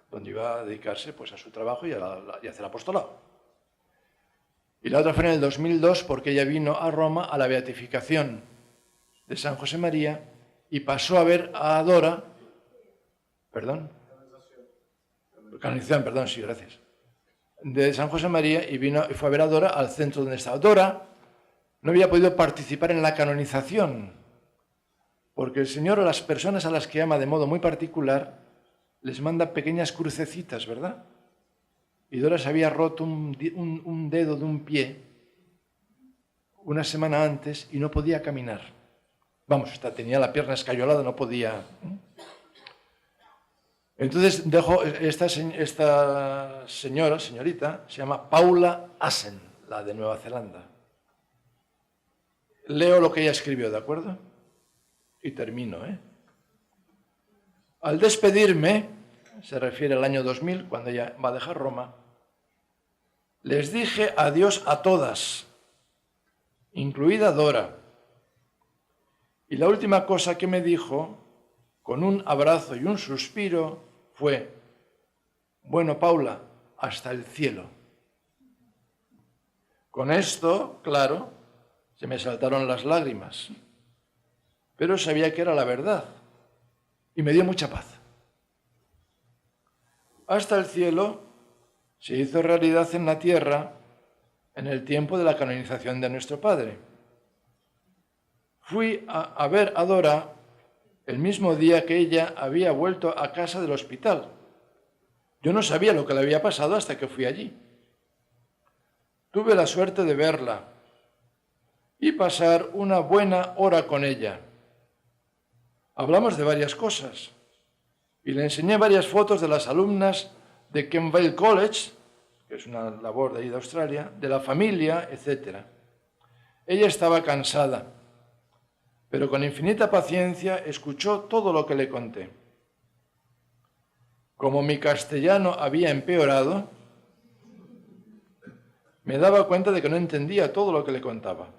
donde iba a dedicarse pues, a su trabajo y a hacer apostolado. Y la otra fue en el 2002 porque ella vino a Roma a la beatificación de San José María y pasó a ver a Dora, perdón, canonización, perdón, sí, gracias, de San José María y fue a ver a Dora al centro donde estaba. Dora no había podido participar en la canonización porque el Señor a las personas a las que ama de modo muy particular les manda pequeñas crucecitas, ¿verdad? Y Dora se había roto un dedo de un pie una semana antes y no podía caminar. Vamos, tenía la pierna escayolada, no podía. Entonces esta señorita, se llama Paula Assen, la de Nueva Zelanda. Leo lo que ella escribió, ¿de acuerdo? Y termino, Al despedirme, se refiere al año 2000, cuando ella va a dejar Roma, les dije adiós a todas, incluida Dora. Y la última cosa que me dijo, con un abrazo y un suspiro, fue: bueno, Paula, hasta el cielo. Con esto, claro, se me saltaron las lágrimas, pero sabía que era la verdad y me dio mucha paz. Hasta el cielo se hizo realidad en la tierra en el tiempo de la canonización de nuestro Padre. Fui a ver a Dora el mismo día que ella había vuelto a casa del hospital. Yo no sabía lo que le había pasado hasta que fui allí. Tuve la suerte de verla y pasar una buena hora con ella. Hablamos de varias cosas y le enseñé varias fotos de las alumnas de Kemvale College, que es una labor de ahí de Australia, de la familia, etc. Ella estaba cansada, pero con infinita paciencia escuchó todo lo que le conté. Como mi castellano había empeorado, me daba cuenta de que no entendía todo lo que le contaba.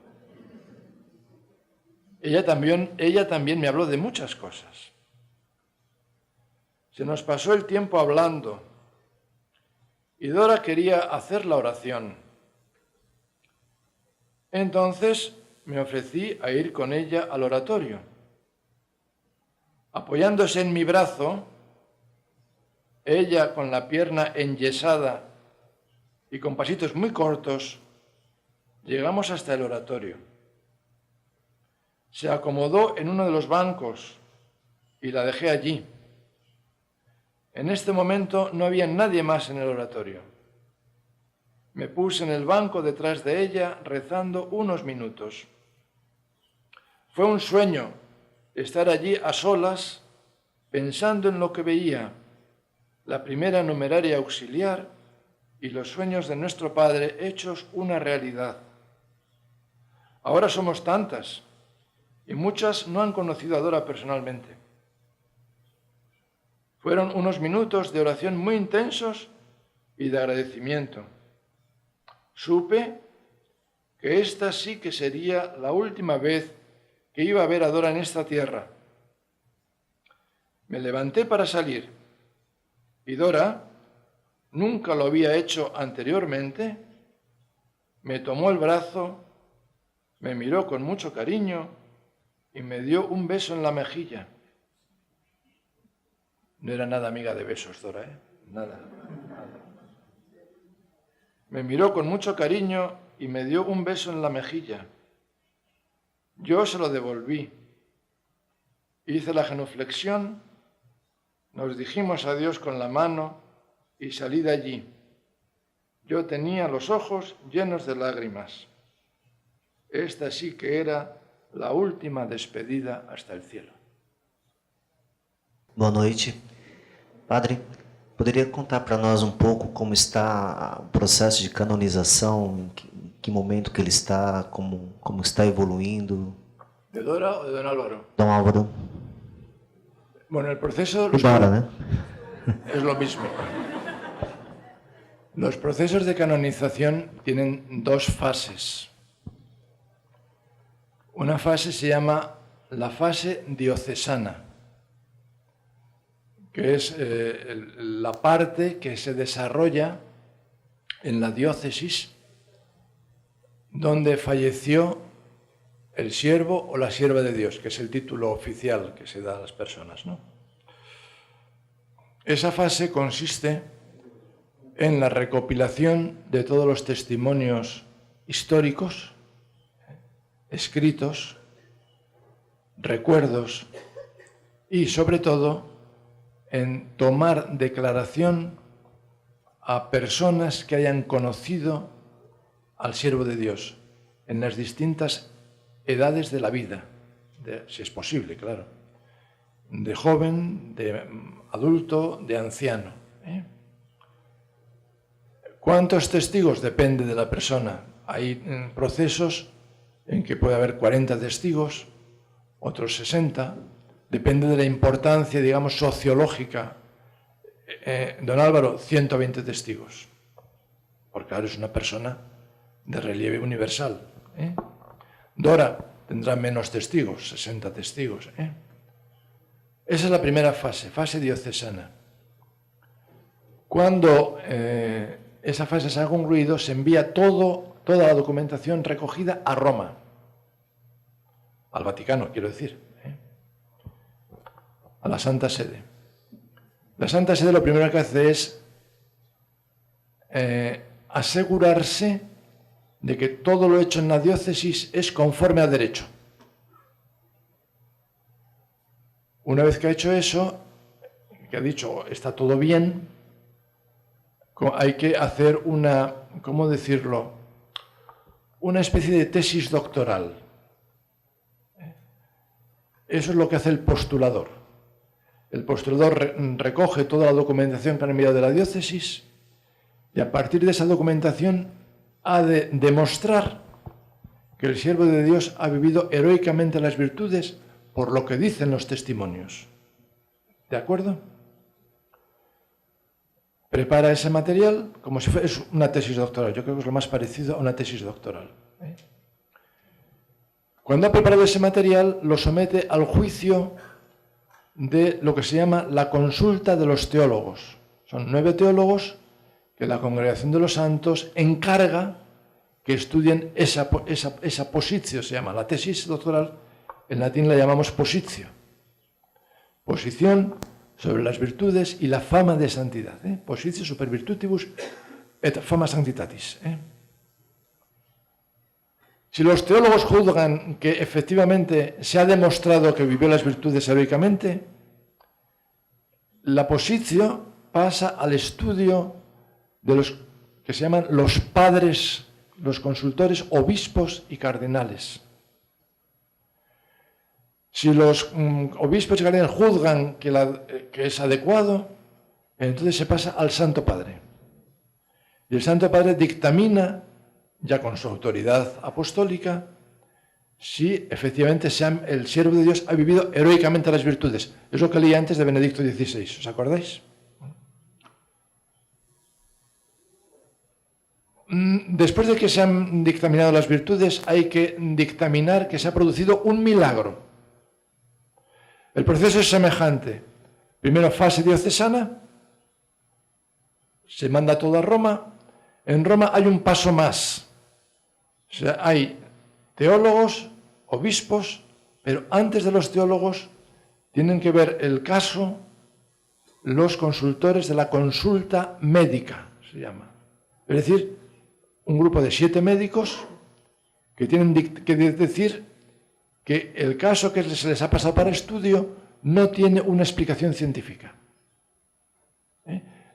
Ella también me habló de muchas cosas. Se nos pasó el tiempo hablando y Dora quería hacer la oración. Entonces me ofrecí a ir con ella al oratorio. Apoyándose en mi brazo, ella con la pierna enyesada y con pasitos muy cortos, llegamos hasta el oratorio. Se acomodó en uno de los bancos y la dejé allí. En este momento no había nadie más en el oratorio. Me puse en el banco detrás de ella rezando unos minutos. Fue un sueño estar allí a solas pensando en lo que veía, la primera numeraria auxiliar y los sueños de nuestro Padre hechos una realidad. Ahora somos tantas y muchas no han conocido a Dora personalmente. Fueron unos minutos de oración muy intensos y de agradecimiento. Supe que esta sí que sería la última vez que iba a ver a Dora en esta tierra. Me levanté para salir y Dora, nunca lo había hecho anteriormente, me tomó el brazo, me miró con mucho cariño y me dio un beso en la mejilla. No era nada amiga de besos, Dora, Nada. Me miró con mucho cariño y me dio un beso en la mejilla. Yo se lo devolví. Hice la genuflexión, nos dijimos adiós con la mano y salí de allí. Yo tenía los ojos llenos de lágrimas. Esta sí que era la última despedida hasta el cielo. Boa noite. Padre, poderia contar para nós um pouco como está o processo de canonização, em que momento que ele está, como está evoluindo? ¿De Dora o de don Álvaro? Dom Álvaro. Bueno, el proceso Dora, né? es lo mismo. Los procesos de canonización tienen dos fases. Una fase se llama la fase diocesana, que es la parte que se desarrolla en la diócesis donde falleció el siervo o la sierva de Dios, que es el título oficial que se da a las personas, ¿no? Esa fase consiste en la recopilación de todos los testimonios históricos, escritos, recuerdos y, sobre todo, en tomar declaración a personas que hayan conocido al siervo de Dios en las distintas edades de la vida, si es posible, claro, de joven, de adulto, de anciano. ¿Cuántos testigos? Depende de la persona. Hay procesos en que puede haber 40 testigos, otros 60, depende de la importancia, digamos, sociológica. Don Álvaro, 120 testigos, porque ahora es una persona de relieve universal. Dora tendrá menos testigos, 60 testigos. Esa es la primera fase, fase diocesana. Cuando esa fase se ha concluido, se envía toda la documentación recogida a Roma, al Vaticano, quiero decir, a la Santa Sede. La Santa Sede lo primero que hace es asegurarse de que todo lo hecho en la diócesis es conforme a derecho. Una vez que ha hecho eso, que ha dicho está todo bien, hay que hacer una, ¿cómo decirlo?, una especie de tesis doctoral. Eso es lo que hace el postulador. El postulador recoge toda la documentación que han enviado de la diócesis y a partir de esa documentación ha de demostrar que el siervo de Dios ha vivido heroicamente las virtudes por lo que dicen los testimonios. ¿De acuerdo? Prepara ese material como si fuera una tesis doctoral. Yo creo que es lo más parecido a una tesis doctoral. Cuando ha preparado ese material, lo somete al juicio de lo que se llama la consulta de los teólogos. Son 9 teólogos que la Congregación de los Santos encarga que estudien esa positio, se llama la tesis doctoral, en latín la llamamos positio. Posición sobre las virtudes y la fama de santidad. Positio super virtutibus et fama sanctitatis. Si los teólogos juzgan que efectivamente se ha demostrado que vivió las virtudes heroicamente, la positio pasa al estudio de los que se llaman los padres, los consultores, obispos y cardenales. Si los obispos y cardenales juzgan que es adecuado, entonces se pasa al Santo Padre. Y el Santo Padre dictamina, ya con su autoridad apostólica, si efectivamente el siervo de Dios ha vivido heroicamente las virtudes. Es lo que leí antes de Benedicto XVI, ¿os acordáis? Después de que se han dictaminado las virtudes, hay que dictaminar que se ha producido un milagro. El proceso es semejante. Primero, fase diocesana, se manda todo a Roma. En Roma hay un paso más. O sea, hay teólogos, obispos, pero antes de los teólogos tienen que ver el caso los consultores de la consulta médica, se llama. Es decir, un grupo de 7 médicos que tienen que decir que el caso que se les ha pasado para estudio no tiene una explicación científica.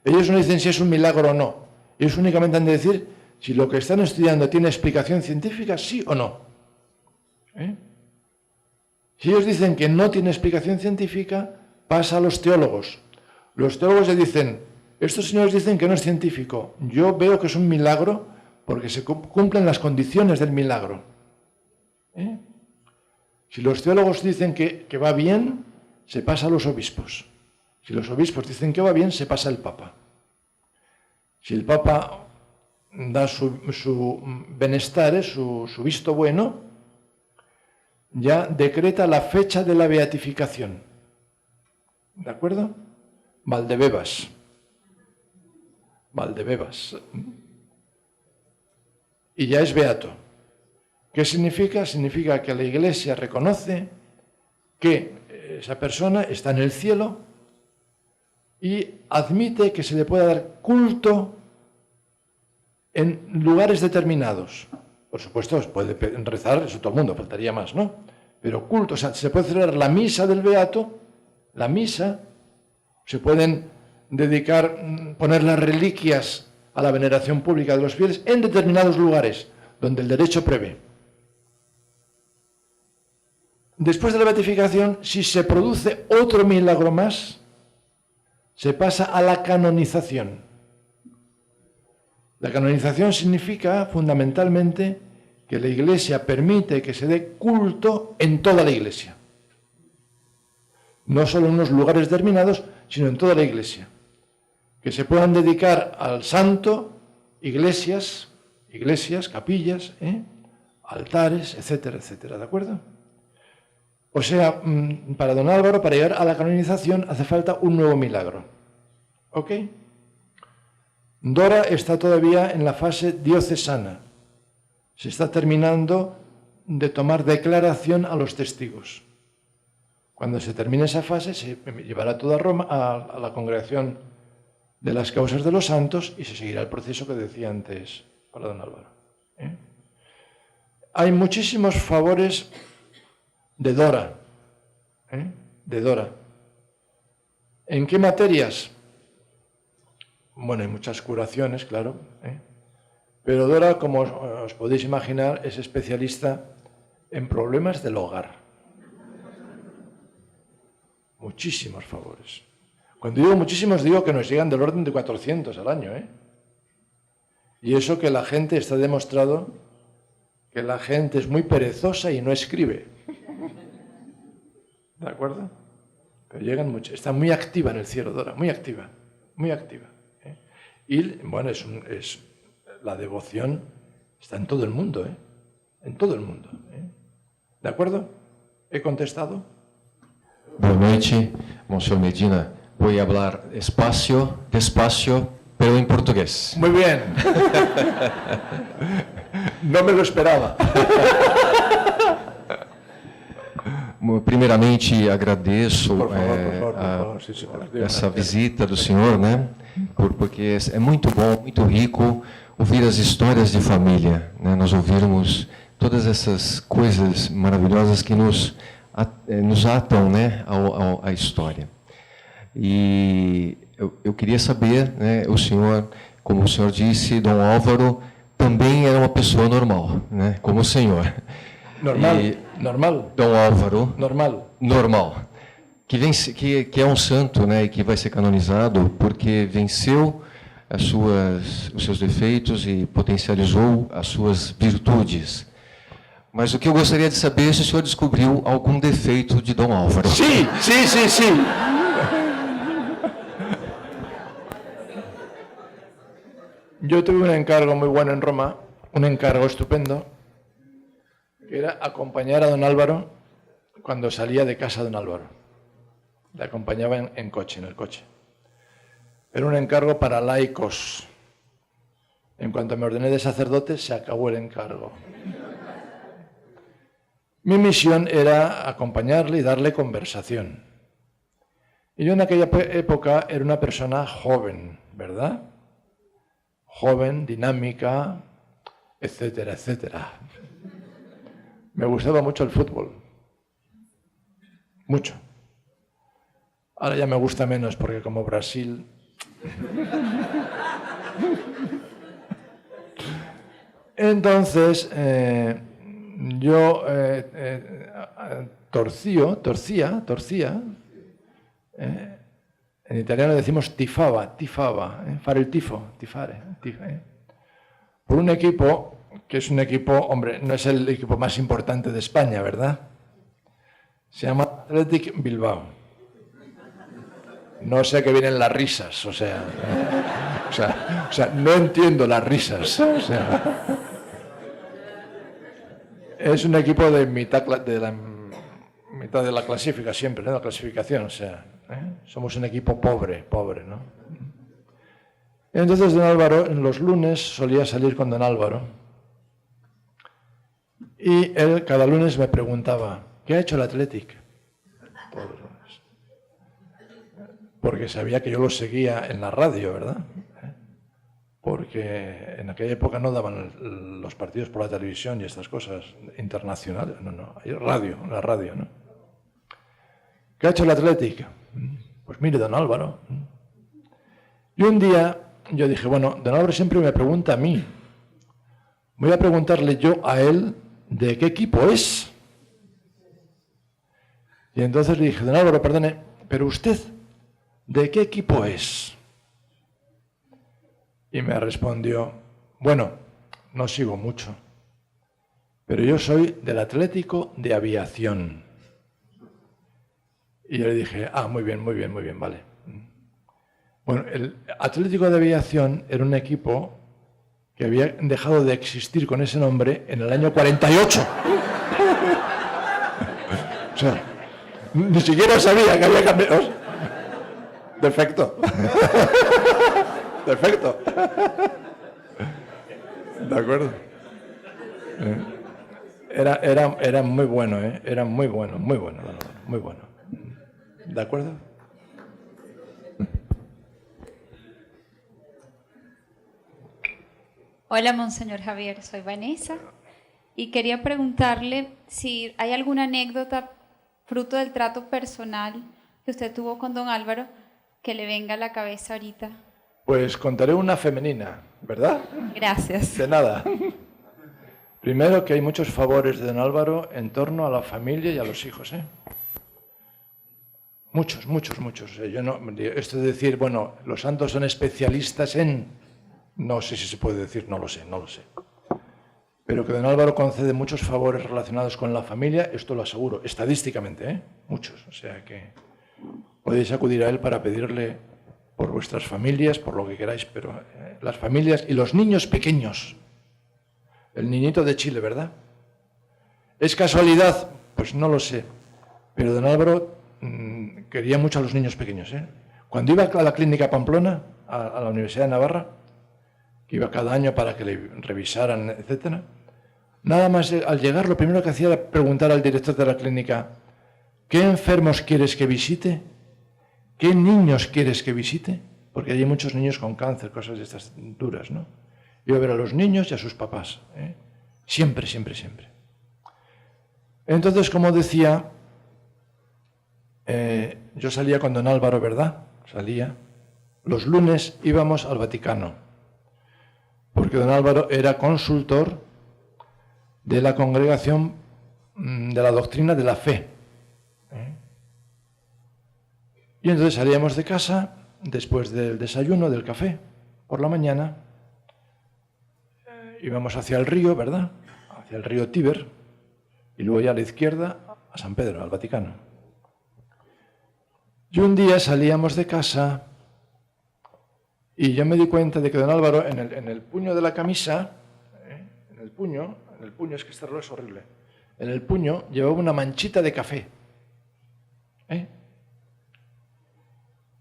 Ellos no dicen si es un milagro o no. Ellos únicamente han de decir si lo que están estudiando tiene explicación científica, sí o no. Si ellos dicen que no tiene explicación científica, pasa a los teólogos. Los teólogos le dicen, estos señores dicen que no es científico. Yo veo que es un milagro porque se cumplen las condiciones del milagro. Si los teólogos dicen que va bien, se pasa a los obispos. Si los obispos dicen que va bien, se pasa al Papa. Si el Papa da su bienestar, su visto bueno, ya decreta la fecha de la beatificación. ¿De acuerdo? Valdebebas. Y ya es beato. ¿Qué significa? Significa que la Iglesia reconoce que esa persona está en el cielo y admite que se le pueda dar culto en lugares determinados. Por supuesto, se puede rezar, eso todo el mundo, faltaría más, ¿no? Pero culto, o sea, se puede celebrar la misa del beato, la misa, se pueden dedicar, poner las reliquias a la veneración pública de los fieles en determinados lugares donde el derecho prevé. Después de la beatificación, si se produce otro milagro más, se pasa a la canonización. La canonización significa fundamentalmente que la Iglesia permite que se dé culto en toda la Iglesia. No solo en unos lugares determinados, sino en toda la Iglesia. Que se puedan dedicar al santo iglesias, capillas, altares, etcétera, etcétera. ¿De acuerdo? O sea, para don Álvaro, para llegar a la canonización, hace falta un nuevo milagro. ¿Ok? Dora está todavía en la fase diocesana. Se está terminando de tomar declaración a los testigos. Cuando se termine esa fase, se llevará toda Roma a la congregación de las causas de los santos y se seguirá el proceso que decía antes para don Álvaro. Hay muchísimos favores de Dora. De Dora. ¿En qué materias? Bueno, hay muchas curaciones, claro. Pero Dora, como os podéis imaginar, es especialista en problemas del hogar. Muchísimos favores. Cuando digo muchísimos, digo que nos llegan del orden de 400 al año. Y eso que la gente, está demostrado que la gente es muy perezosa y no escribe. ¿De acuerdo? Pero llegan muchos. Está muy activa en el cielo, Dora, muy activa, muy activa. Y bueno, la devoción está en todo el mundo, en todo el mundo. ¿De acuerdo? ¿He contestado? Boa noite, Monsenhor Medina. Voy a hablar despacio, pero en portugués. Muy bien. No me lo esperaba. Primeiramente, agradeço por favor. essa visita do senhor, né? Porque é muito bom, muito rico ouvir as histórias de família, né? Nós ouvirmos todas essas coisas maravilhosas que nos atam, né, à história. E eu queria saber, né, o senhor, como o senhor disse, Dom Álvaro também era uma pessoa normal, né, como o senhor. Normal. Dom Álvaro. Normal. Que é um santo, né, e que vai ser canonizado porque venceu os seus defeitos e potencializou as suas virtudes. Mas o que eu gostaria de saber é se o senhor descobriu algum defeito de Dom Álvaro. Sí. Yo tuve un encargo muy bueno en Roma, un encargo estupendo, que era acompañar a don Álvaro cuando salía de casa don Álvaro. Le acompañaba en el coche. Era un encargo para laicos. En cuanto me ordené de sacerdote, se acabó el encargo. Mi misión era acompañarle y darle conversación. Y yo en aquella época era una persona joven, ¿verdad? Joven, dinámica, etcétera, etcétera. Me gustaba mucho el fútbol. Mucho. Ahora ya me gusta menos porque como Brasil Entonces, yo torcía. En italiano decimos tifaba, fare il tifo, tifare. Por un equipo que es un equipo, hombre, no es el equipo más importante de España, ¿verdad? Se llama Athletic Bilbao. No sé qué vienen las risas, o sea, no entiendo las risas, es un equipo de mitad de la clasificación siempre, ¿no? La clasificación, somos un equipo pobre, ¿no? Entonces don Álvaro, en los lunes solía salir con don Álvaro y él cada lunes me preguntaba, ¿qué ha hecho el Athletic? Todos los lunes. Porque sabía que yo lo seguía en la radio, ¿verdad? Porque en aquella época no daban los partidos por la televisión y estas cosas internacionales, no, hay radio, la radio, ¿no? ¿Qué ha hecho el Athletic? Pues mire, don Álvaro. Y un día yo dije, bueno, don Álvaro siempre me pregunta a mí. Voy a preguntarle yo a él de qué equipo es. Y entonces le dije, don Álvaro, perdone, pero usted, ¿de qué equipo es? Y me respondió, bueno, no sigo mucho, pero yo soy del Atlético de Aviación. Y yo le dije, muy bien, vale. Bueno, el Atlético de Aviación era un equipo que había dejado de existir con ese nombre en el año 48. O sea, ni siquiera sabía que había cambiado. Defecto. Perfecto. ¿De acuerdo? Era muy bueno, era muy bueno. ¿De acuerdo? Hola, Monseñor Javier, soy Vanessa y quería preguntarle si hay alguna anécdota fruto del trato personal que usted tuvo con don Álvaro que le venga a la cabeza ahorita. Pues contaré una femenina, ¿verdad? Gracias. De nada. Primero, que hay muchos favores de don Álvaro en torno a la familia y a los hijos, Muchos. Yo no, esto de decir, bueno, los santos son especialistas en... No sé si se puede decir, no lo sé. Pero que don Álvaro concede muchos favores relacionados con la familia, esto lo aseguro, estadísticamente, muchos. O sea que podéis acudir a él para pedirle por vuestras familias, por lo que queráis, pero las familias y los niños pequeños. El niñito de Chile, ¿verdad? ¿Es casualidad? Pues no lo sé. Pero don Álvaro quería mucho a los niños pequeños. Cuando iba a la clínica Pamplona, a la Universidad de Navarra, que iba cada año para que le revisaran, etc. Nada más al llegar, lo primero que hacía era preguntar al director de la clínica, ¿qué enfermos quieres que visite? ¿Qué niños quieres que visite? Porque hay muchos niños con cáncer, cosas de estas duras, ¿no? Iba a ver a los niños y a sus papás. Siempre. Entonces, como decía, yo salía con don Álvaro, ¿verdad? Los lunes íbamos al Vaticano, porque don Álvaro era consultor de la Congregación de la Doctrina de la Fe. Y entonces salíamos de casa, después del desayuno, del café, por la mañana, íbamos hacia el río, ¿verdad? Hacia el río Tíber, y luego ya a la izquierda, a San Pedro, al Vaticano. Y un día salíamos de casa y yo me di cuenta de que don Álvaro, en el puño de la camisa, en el puño, es que este reloj es horrible, en el puño llevaba una manchita de café.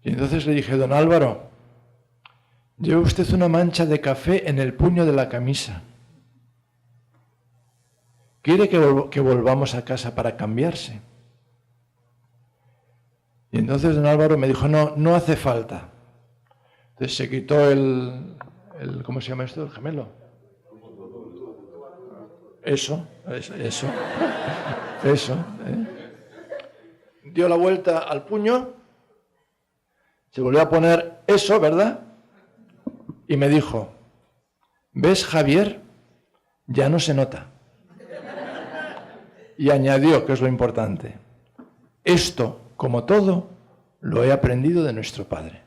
Y entonces le dije, don Álvaro, lleva usted una mancha de café en el puño de la camisa. ¿Quiere que volvamos a casa para cambiarse? Y entonces don Álvaro me dijo, no hace falta. Entonces se quitó el ¿cómo se llama esto? ¿El gemelo? Eso. Dio la vuelta al puño, Se volvió a poner eso, ¿verdad? Y me dijo, ¿ves, Javier? Ya no se nota. Y añadió, que es lo importante, esto, como todo, lo he aprendido de nuestro padre.